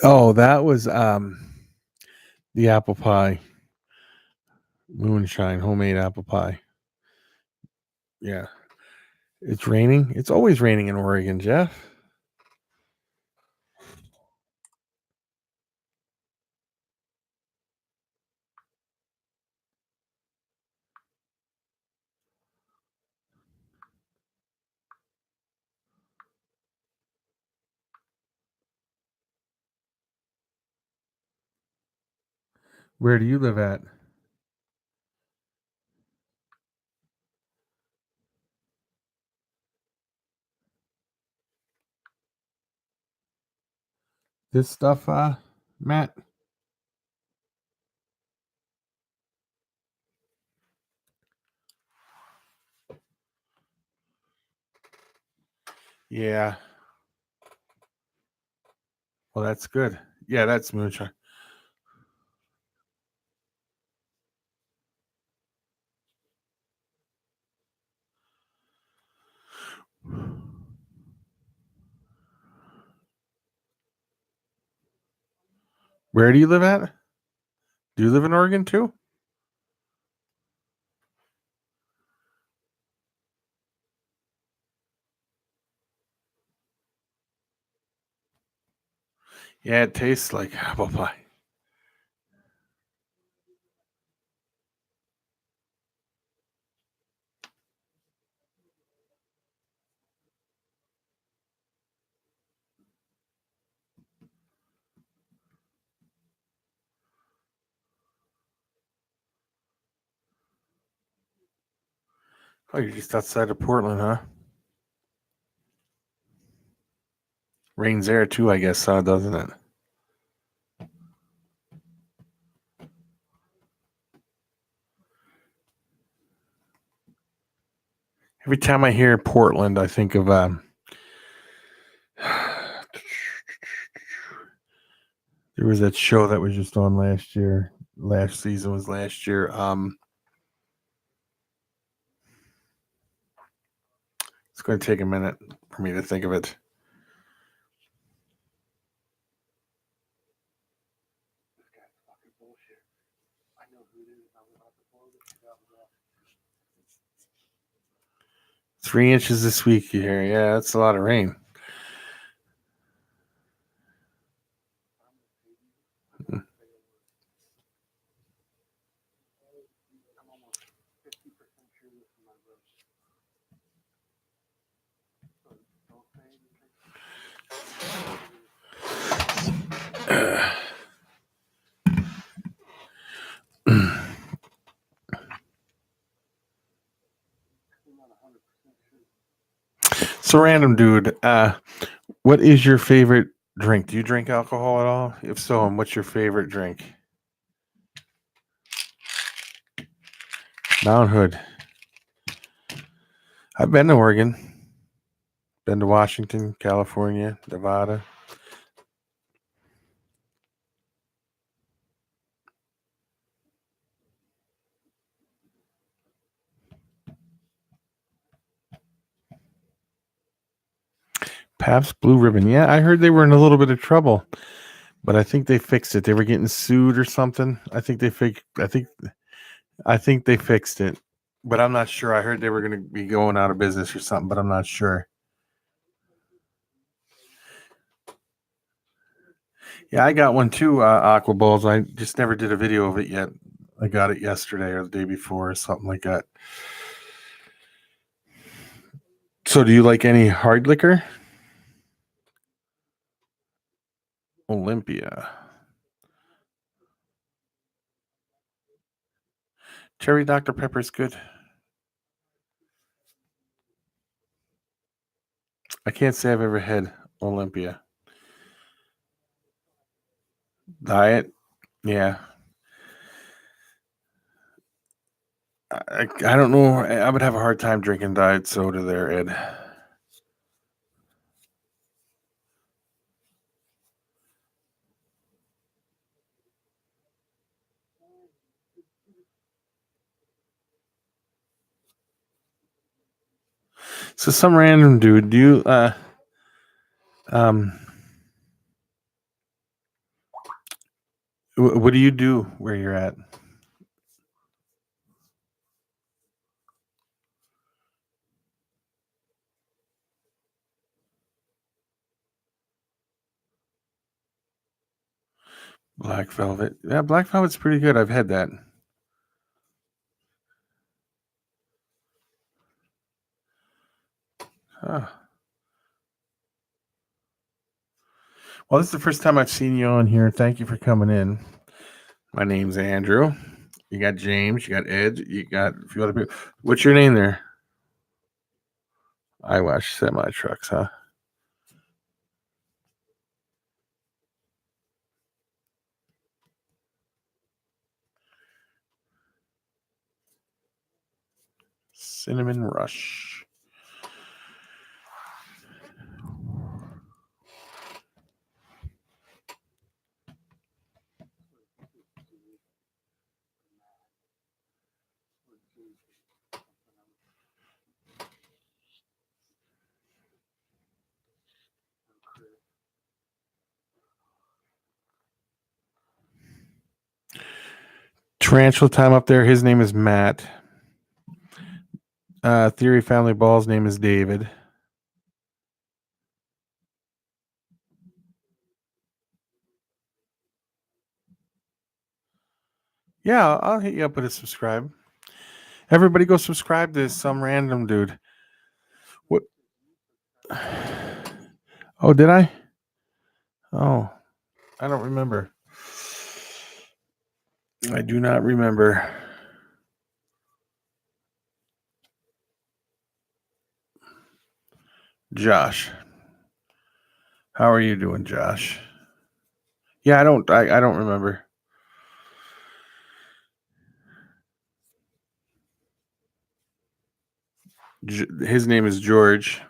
Oh, that was the apple pie. Moonshine, homemade apple pie. Yeah. It's raining. It's always raining in Oregon, Jeff. Where do you live at? This stuff, Matt? Yeah. Well, that's good. Yeah, that's moonshine. Where do you live at? Do you live in Oregon too? Yeah, it tastes like apple pie. Oh, you're just outside of Portland, huh? Rains there too, I guess, doesn't it? Every time I hear Portland, I think of there was that show that was just on last year. Last season was last year. It's going to take a minute for me to think of it. Three inches this week here. Yeah, that's a lot of rain. So random dude, what is your favorite drink? Do you drink alcohol at all? If so, what's your favorite drink? Mount Hood. I've been to Oregon, been to Washington, California, Nevada. Pabst Blue Ribbon. Yeah, I heard they were in a little bit of trouble, but I think they fixed it. They were getting sued or something. I think they fixed it, but I'm not sure. I heard they were going to be going out of business or something, but I'm not sure. Yeah, I got one too, Aqua Balls. I just never did a video of it yet. I got it yesterday or the day before or something like that. So, do you like any hard liquor? Olympia. Cherry Dr. Pepper's good. I can't say I've ever had Olympia. Diet? Yeah. I don't know. I would have a hard time drinking diet soda there, Ed. So some random dude, do you um What do you do where you're at? Black Velvet. Yeah, Black Velvet's pretty good. I've had that. Huh. Well, this is the first time I've seen you on here. Thank you for coming in. My name's Andrew. You got James. You got Ed. You got a few other people. What's your name there? I watch semi trucks, huh? Cinnamon Rush. Tarantula Time up there. His name is Matt. Theory Family Ball's name is David. Yeah, I'll hit you up with a subscribe. Everybody go subscribe to some random dude. What? Oh, did I? Oh, I don't remember. I do not remember. Josh. How are you doing, Josh? Yeah, I don't remember. His name is George.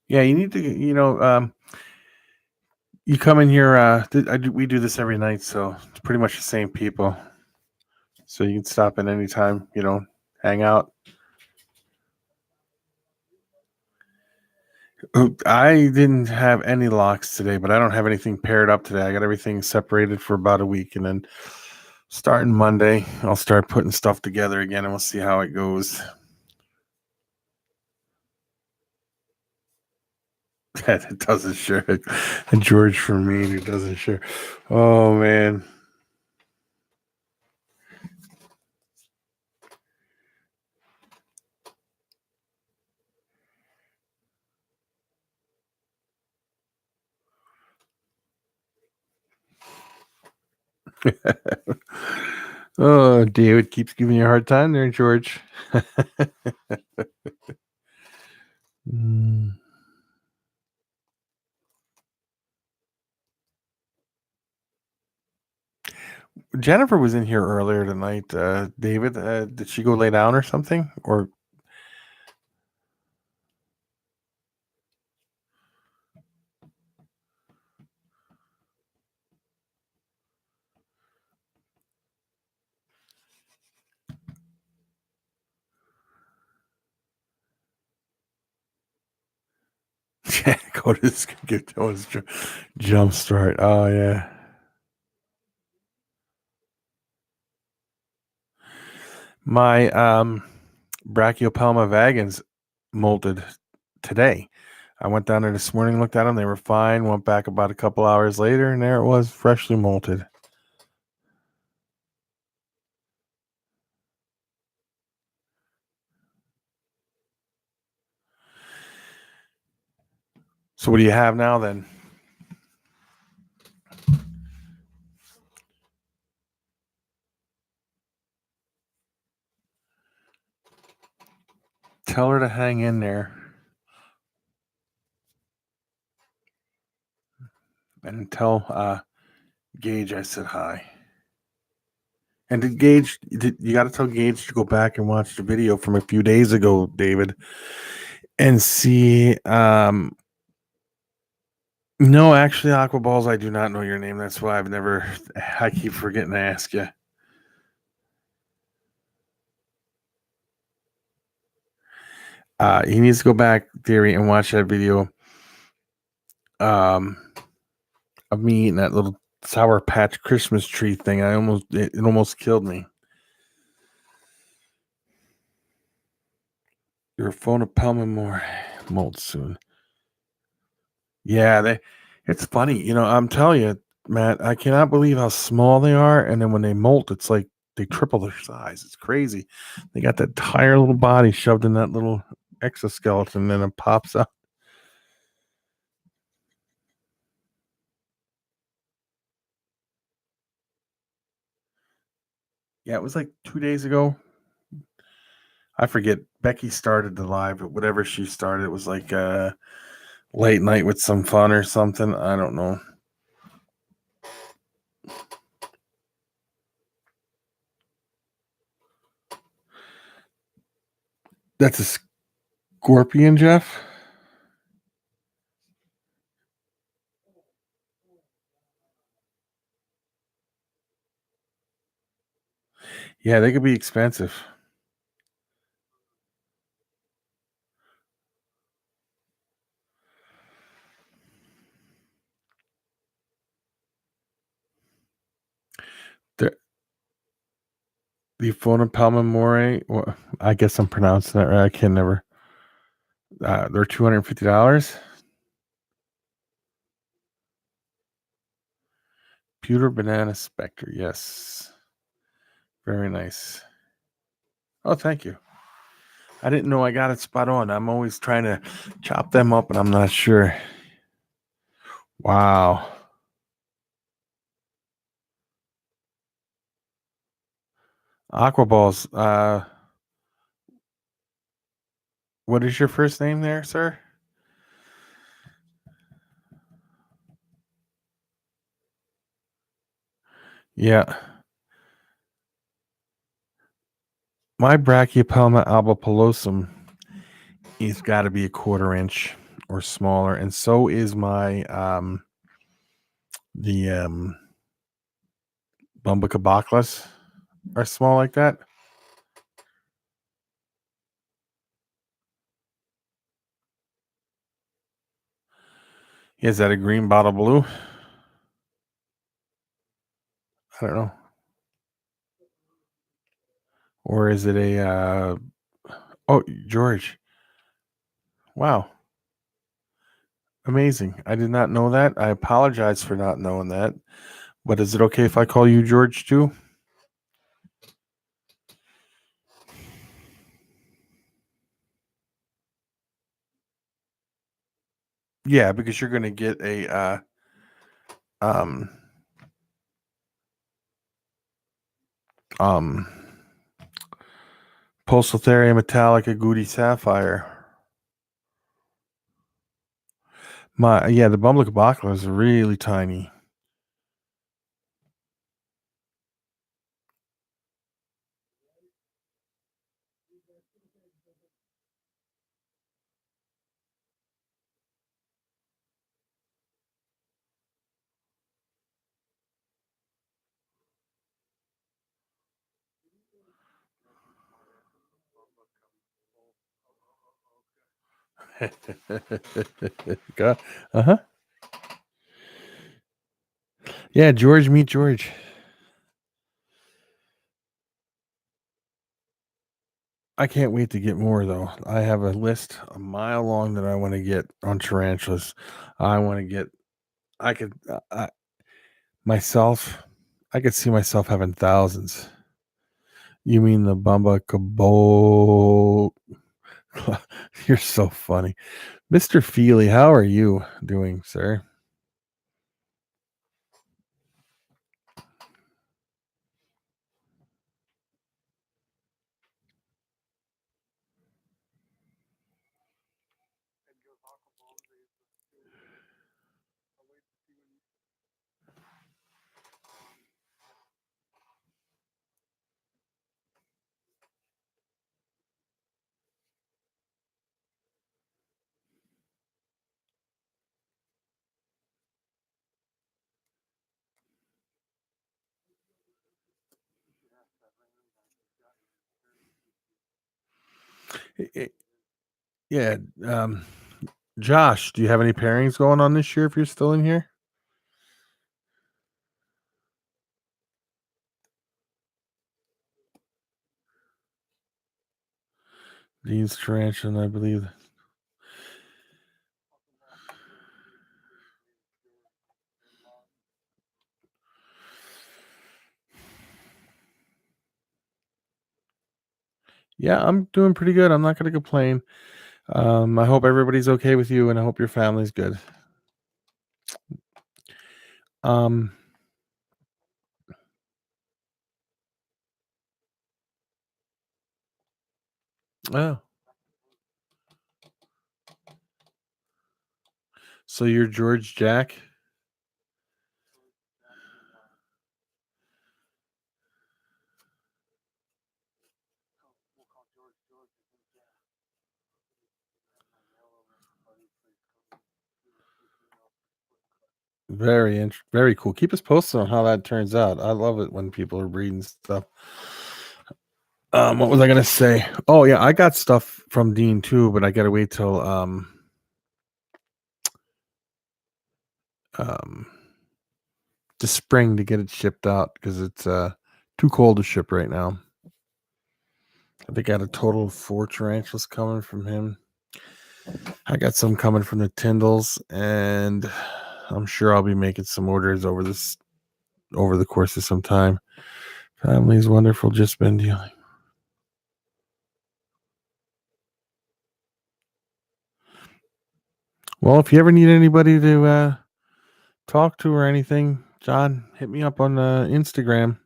Yeah, you need to, you come in here. We do this every night, so it's pretty much the same people. So you can stop in any time, hang out. I didn't have any locks today, but I don't have anything paired up today. I got everything separated for about a week, and then starting Monday, I'll start putting stuff together again, and we'll see how it goes. That doesn't share. And George for me, who doesn't share. Oh man. Oh, David keeps giving you a hard time there, George. Mm. Jennifer was in here earlier tonight. David, did she go lay down or something? Or go to get those jump start? Oh yeah. My Brachiopelma vagans molted today. I went down there this morning, looked at them. They were fine. Went back about a couple hours later, and there it was, freshly molted. So what do you have now then? Tell her to hang in there. And tell Gage I said hi. And did Gage? You got to tell Gage to go back and watch the video from a few days ago, David, and see. No, actually, Aqua Balls, I do not know your name. That's why I keep forgetting to ask you. He needs to go back, Theory, and watch that video. Of me eating that little Sour Patch Christmas tree thing. It almost killed me. Your phone of Pelman molt soon. Yeah, it's funny. I'm telling you, Matt, I cannot believe how small they are. And then when they molt, it's like they triple their size. It's crazy. They got that entire little body shoved in that little exoskeleton, and then it pops out. Yeah, it was like 2 days ago. I forget. Becky started the live, but whatever she started, it was like late night with some fun or something. I don't know. That's a scorpion, Jeff. Yeah, they could be expensive. The Fona Palmamore, well, I guess I'm pronouncing that right. I can never. They're $250. Pewter Banana Spectre. Yes. Very nice. Oh, thank you. I didn't know I got it spot on. I'm always trying to chop them up, and I'm not sure. Wow. Aqua Balls. What is your first name there, sir? Yeah. My Brachypelma albopilosum is got to be a 1/4 inch or smaller, and so is my the Bumbacabachlus are small like that. Is that a green bottle blue? I don't know. Or is it a oh, George. Wow. Amazing. I did not know that. I apologize for not knowing that. But is it okay if I call you George too? Yeah, because you're going to get a um um Pulsatharia metallica Goody Sapphire. The Bumblecabacula is really tiny. Uh-huh. Yeah, George, meet George. I can't wait to get more though. I have a list a mile long that I want to get on tarantulas. I want to get. I could myself. I could see myself having thousands. You mean the Bumba Cabo? You're so funny, Mr. Feely. How are you doing, sir? Yeah. Josh, do you have any pairings going on this year if you're still in here? Dean's Tarantula, I believe. Yeah, I'm doing pretty good. I'm not going to complain. I hope everybody's okay with you, and I hope your family's good. Oh, so you're George Jack? Very cool. Keep us posted on how that turns out. I love it when people are breeding stuff. What was I gonna say? Oh yeah, I got stuff from Dean too, but I gotta wait till the spring to get it shipped out because it's too cold to ship right now. I think I got a total of 4 tarantulas coming from him. I got some coming from the Tyndalls, and I'm sure I'll be making some orders over the course of some time. Family's wonderful, just been dealing. Well, if you ever need anybody to talk to or anything, John, hit me up on Instagram.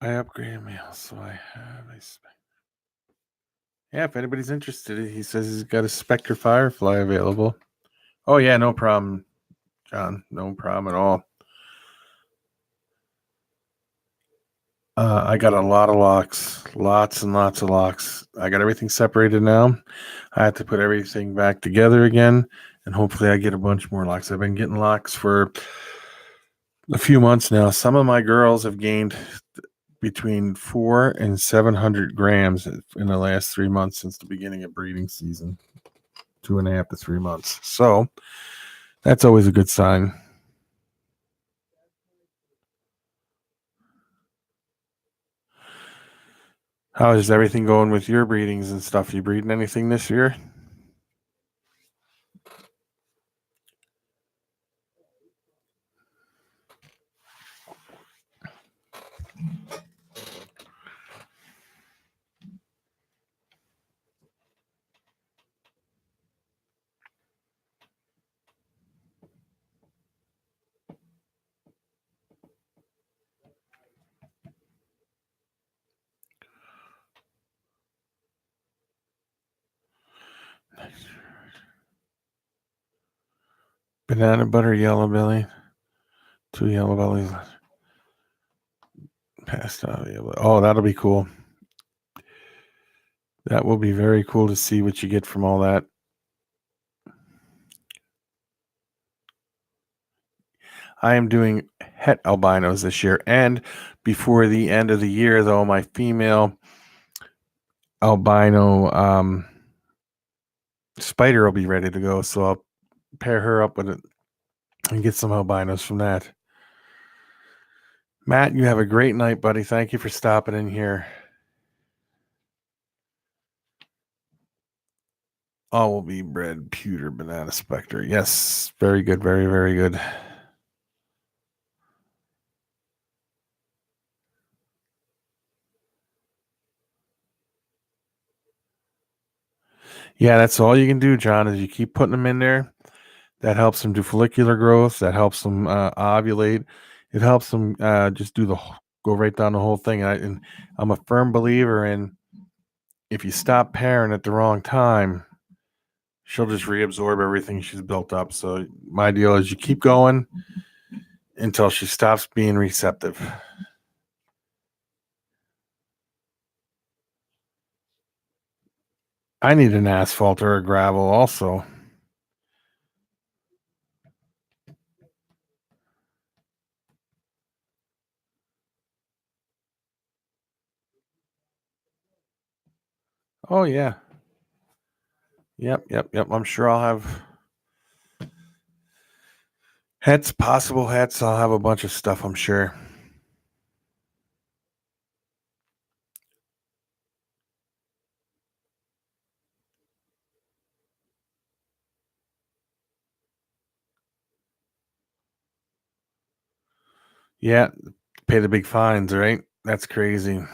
I upgraded my house, so I have a spec. Yeah, if anybody's interested, he says he's got a Spectre Firefly available. Oh yeah, no problem, John. No problem at all. I got a lot of locks, lots and lots of locks. I got everything separated now. I have to put everything back together again, and hopefully I get a bunch more locks. I've been getting locks for a few months now. Some of my girls have gained between 400 and 700 grams in the last 3 months since the beginning of breeding season. 2.5 to 3 months. So that's always a good sign. How is everything going with your breedings and stuff? You breeding anything this year? Banana butter, yellow belly. 2 yellow bellies. Passed out. Oh, that'll be cool. That will be very cool to see what you get from all that. I am doing het albinos this year, and before the end of the year, though, my female albino spider will be ready to go, so I'll pair her up with it and get some albinos from that. Matt, you have a great night, buddy. Thank you for stopping in here. All will be bred pewter banana spectre. Yes, very good, very, very good. Yeah, that's all you can do, John, is you keep putting them in there. That helps them do follicular growth. That helps them ovulate. It helps them just go right down the whole thing. And I'm a firm believer in if you stop pairing at the wrong time, she'll just reabsorb everything she's built up. So my deal is you keep going until she stops being receptive. I need an asphalt or a gravel also. Oh yeah. Yep. I'm sure I'll have hats, possible hats. I'll have a bunch of stuff, I'm sure. Yeah, pay the big fines, right? That's crazy.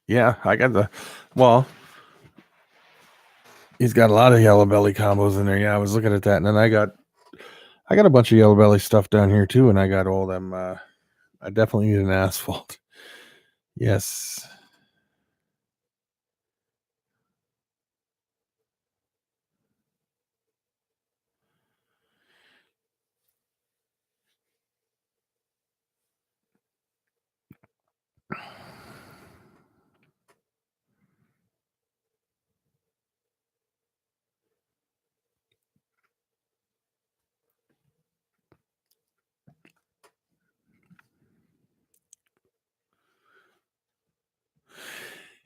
Yeah, I got he's got a lot of yellow belly combos in there. Yeah, I was looking at that, and then I got a bunch of yellow belly stuff down here too, and I got all them. I definitely need an asphalt. Yes.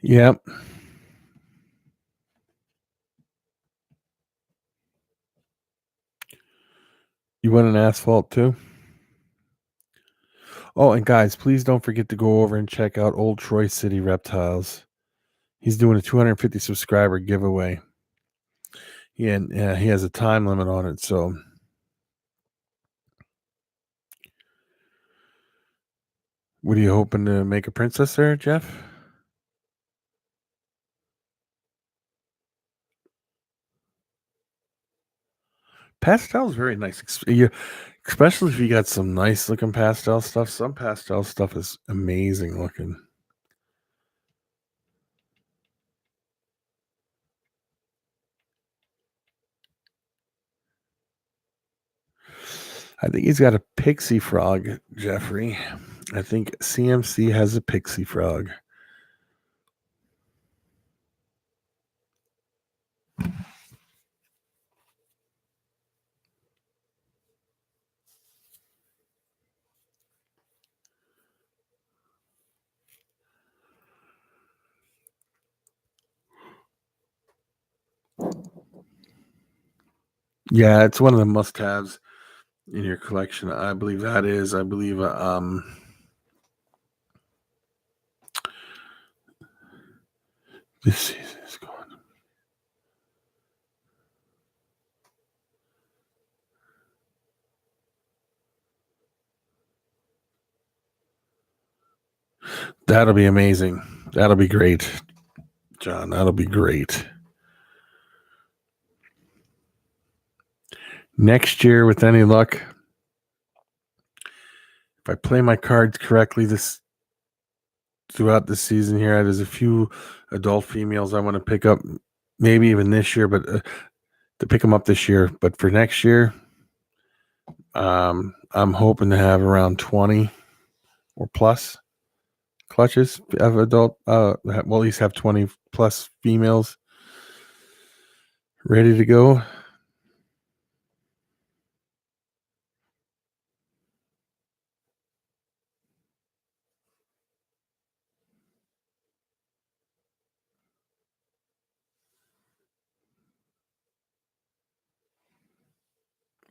Yep. You want an asphalt too? Oh, and guys, please don't forget to go over and check out Old Troy City Reptiles. He's doing a 250 subscriber giveaway. He has a time limit on it, so what are you hoping to make a princess there, Jeff? Pastel's very nice. Especially if you got some nice looking pastel stuff. Some pastel stuff is amazing looking. I think he's got a pixie frog, Jeffrey. I think CMC has a pixie frog. Yeah, it's one of the must-haves in your collection. I believe that is. I believe this season is going. That'll be amazing. That'll be great, John. That'll be great. Next year, with any luck, if I play my cards correctly throughout the season here, there's a few adult females I want to pick up, maybe even this year, but to pick them up this year. But for next year, I'm hoping to have around 20 or plus clutches of adult. Well, at least have 20 plus females ready to go.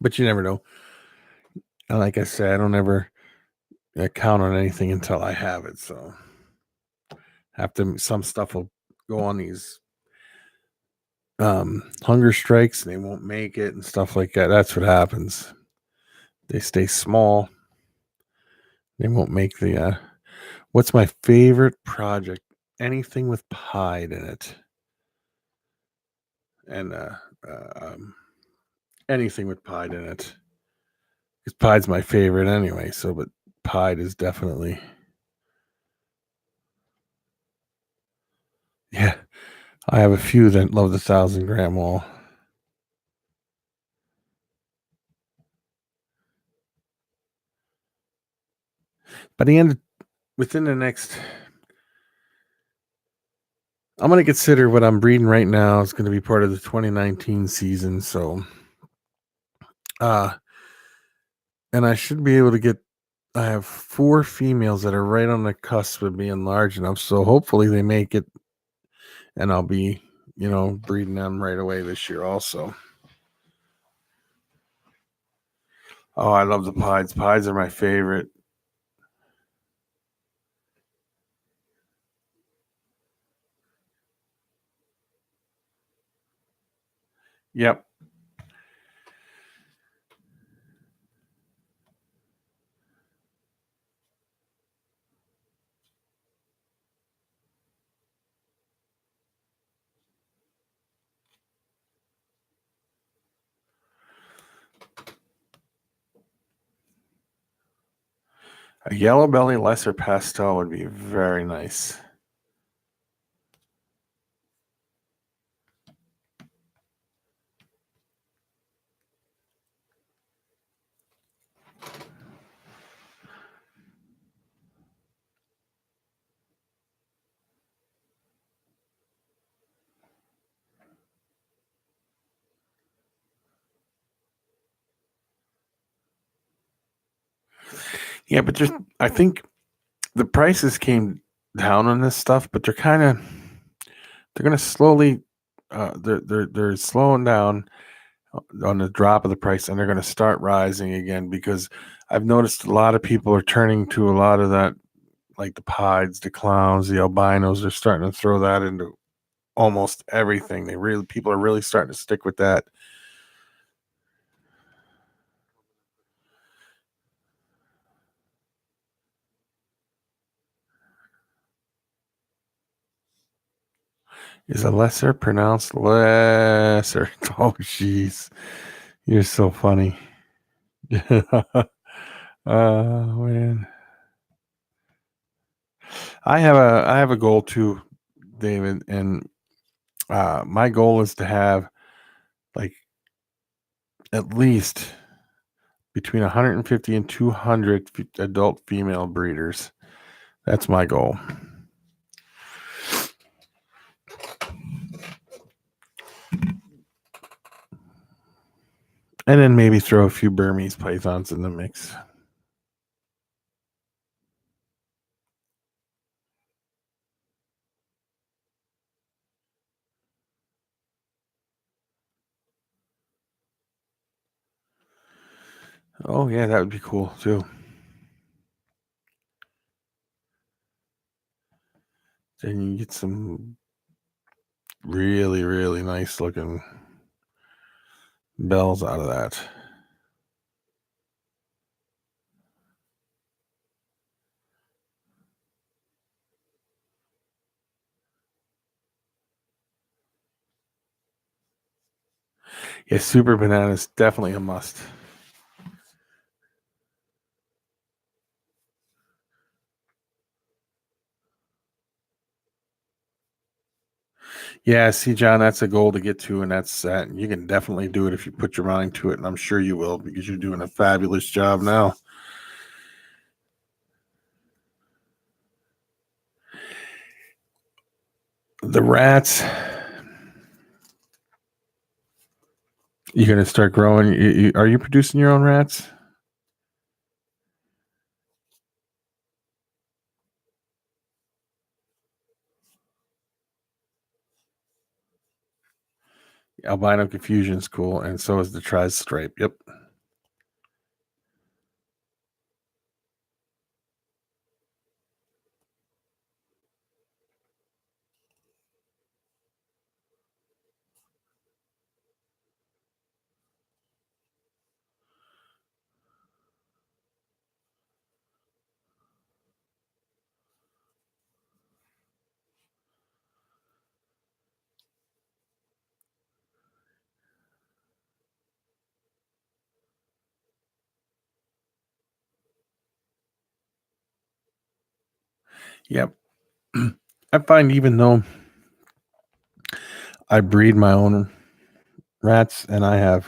But you never know. And like I said, I don't ever count on anything until I have it. So some stuff will go on these hunger strikes and they won't make it and stuff like that. That's what happens. They stay small. They won't make the what's my favorite project? Anything with Pied in it. And anything with Pied in it. Because Pied's my favorite anyway, so but Pied is definitely. Yeah. I have a few that love the 1,000-gram wall. By the end, within the next I'm going to consider what I'm breeding right now is going to be part of the 2019 season. So, and I should be able to get. I have 4 females that are right on the cusp of being large enough. So hopefully they make it, and I'll be, breeding them right away this year also. Oh, I love the pieds. Pieds are my favorite. Yep. A yellow belly lesser pastel would be very nice. Yeah, but I think the prices came down on this stuff, but they're going to slowly, they're slowing down on the drop of the price, and they're going to start rising again because I've noticed a lot of people are turning to a lot of that, like the pieds, the clowns, the albinos. They're starting to throw that into almost everything. People are really starting to stick with that. Is a lesser pronounced lesser? Oh, jeez, you're so funny. Man, I have a goal too, David, and my goal is to have like at least between 150 and 200 adult female breeders. That's my goal. And then maybe throw a few Burmese pythons in the mix. Oh, yeah, that would be cool too. Then you get some really, really nice looking bells out of that. Yeah, super banana is definitely a must. Yeah, see, John, that's a goal to get to, and that's that. You can definitely do it if you put your mind to it, and I'm sure you will because you're doing a fabulous job now. The rats, you're going to start growing. Are you producing your own rats? Albino confusion is cool, and so is the tri-stripe. Yep. Yep. I find even though I breed my own rats, and I have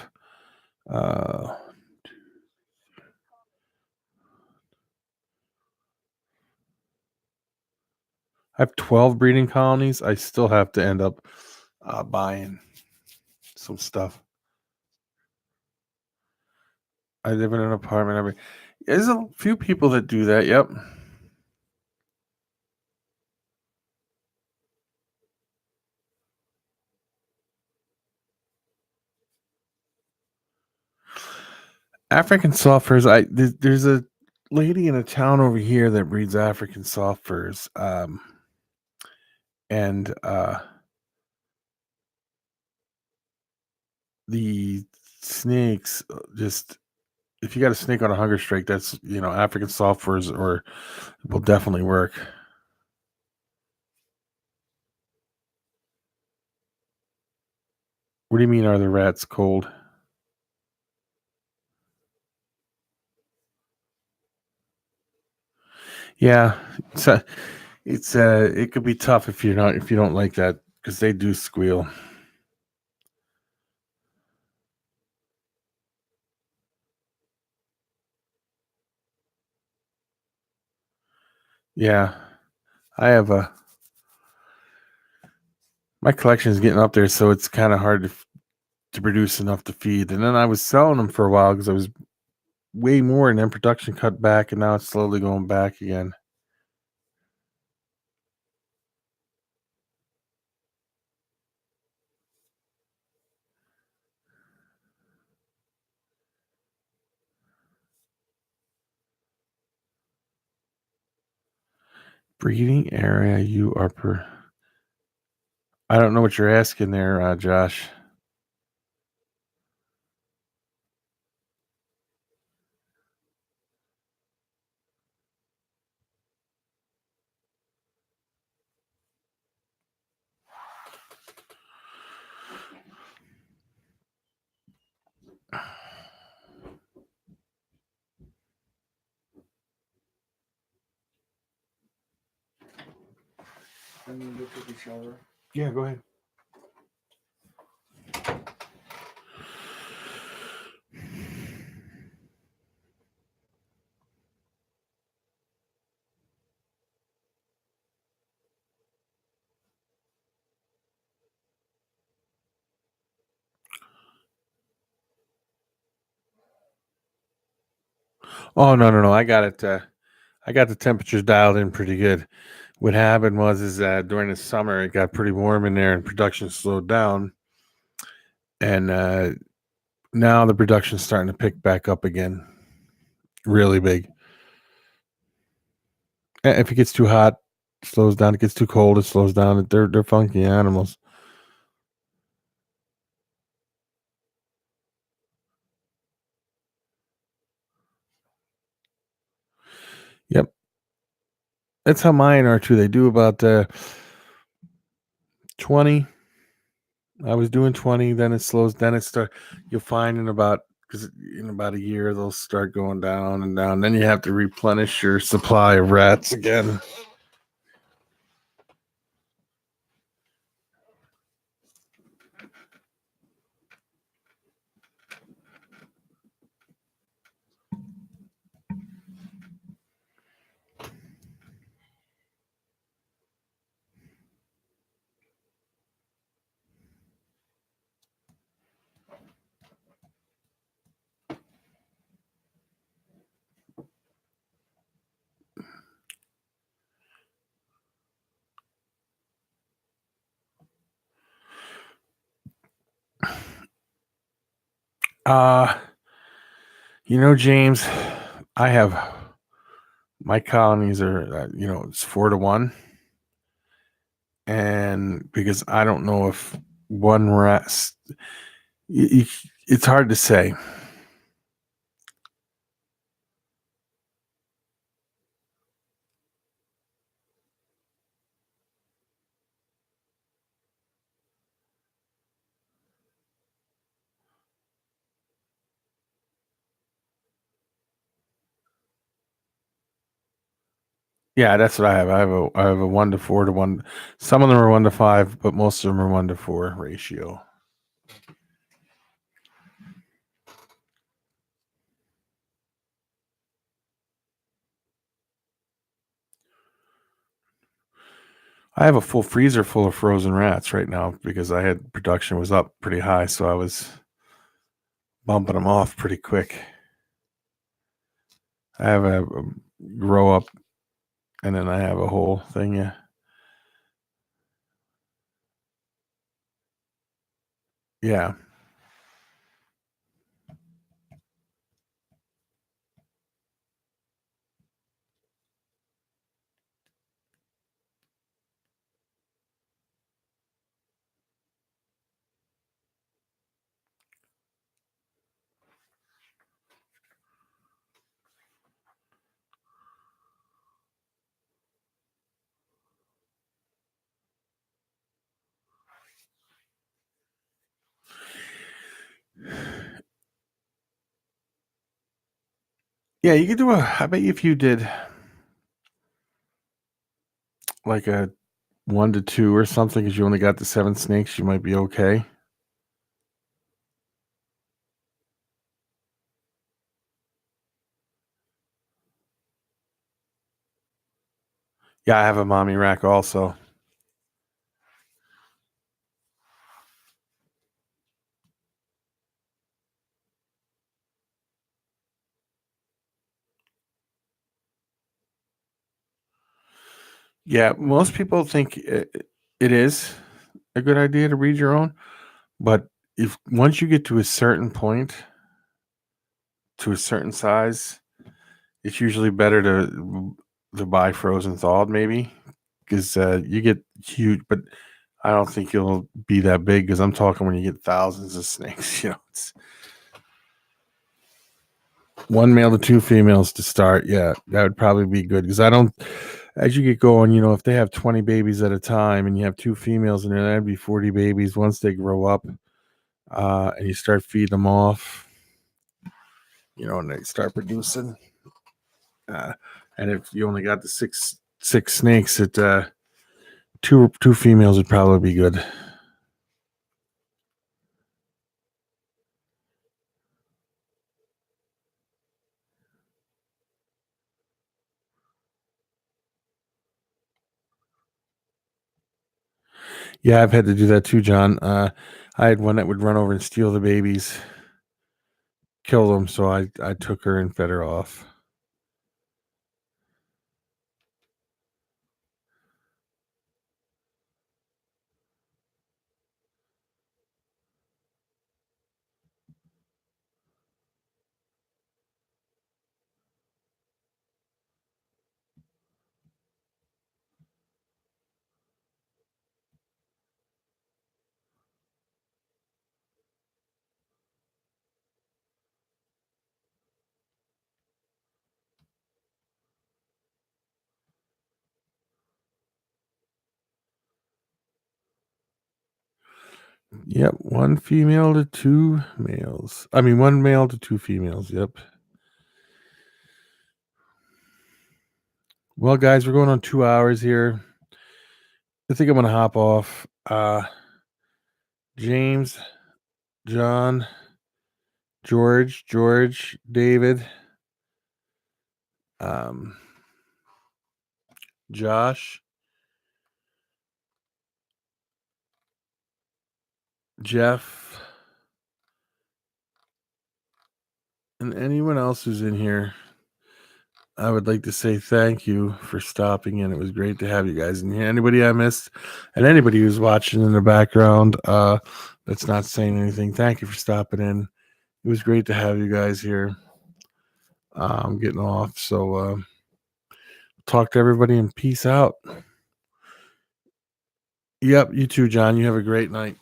I have 12 breeding colonies. I still have to end up buying some stuff. I live in an apartment. There's a few people that do that. Yep. African soft furs. There's a lady in a town over here that breeds African soft furs. And the snakes just, if you got a snake on a hunger strike, that's, African soft furs or will definitely work. What do you mean, are the rats cold? Yeah, it could be tough if you don't like that, because they do squeal. Yeah, I have my collection is getting up there, so it's kind of hard to produce enough to feed. And then I was selling them for a while because I was way more, and then production cut back, and now it's slowly going back again. Breeding area you are per. I don't know what you're asking there, Josh. I'm gonna go take a shower. Yeah, go ahead. Oh, no. I got it. I got the temperatures dialed in pretty good. What happened was during the summer it got pretty warm in there and production slowed down, and now the production's starting to pick back up again, really big. If it gets too hot, it slows down. It gets too cold, it slows down. They're funky animals. Yep, that's how mine are too. They do about 20. I was doing 20, then it slows. Then it start. You'll find because in about a year they'll start going down and down. Then you have to replenish your supply of rats again. Uh, James, I have my colonies are, it's 4-1. And because I don't know if one rat, it's hard to say. Yeah, that's what I have. I have a 1 to 4 to 1. Some of them are 1 to 5, but most of them are 1 to 4 ratio. I have a full freezer full of frozen rats right now because I had production was up pretty high, so I was bumping them off pretty quick. I have a grow up, and then I have a whole thing. Yeah. Yeah. Yeah, you could do I bet you if you did like a 1 to 2 or something, because you only got the 7 snakes, you might be okay. Yeah, I have a mommy rack also. Yeah, most people think it is a good idea to breed your own, but if once you get to a certain point, to a certain size, it's usually better to buy frozen thawed, maybe, because you get huge. But I don't think you'll be that big, because I'm talking when you get thousands of snakes. It's 1 male to 2 females to start. Yeah, that would probably be good, because I don't. As you get going, if they have 20 babies at a time and you have 2 females in there, that'd be 40 babies once they grow up, and you start feeding them off, and they start producing. And if you only got the six snakes, two females would probably be good. Yeah, I've had to do that too, John. I had one that would run over and steal the babies, kill them, so I took her and fed her off. Yep, 1 female to 2 males. I mean, 1 male to 2 females. Yep. Well, guys, we're going on 2 hours here. I think I'm gonna hop off. James, John, George, David, um, Josh, Jeff, and anyone else who's in here. I would like to say thank you for stopping in. It was great to have you guys in here. Anybody I missed, and anybody who's watching in the background that's not saying anything, thank you for stopping in. It was great to have you guys here. I'm getting off, so talk to everybody and peace out. Yep, you too, John. You have a great night.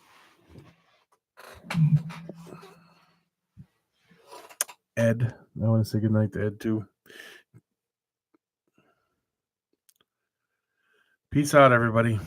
Ed, I want to say good night to Ed too. Peace out, everybody.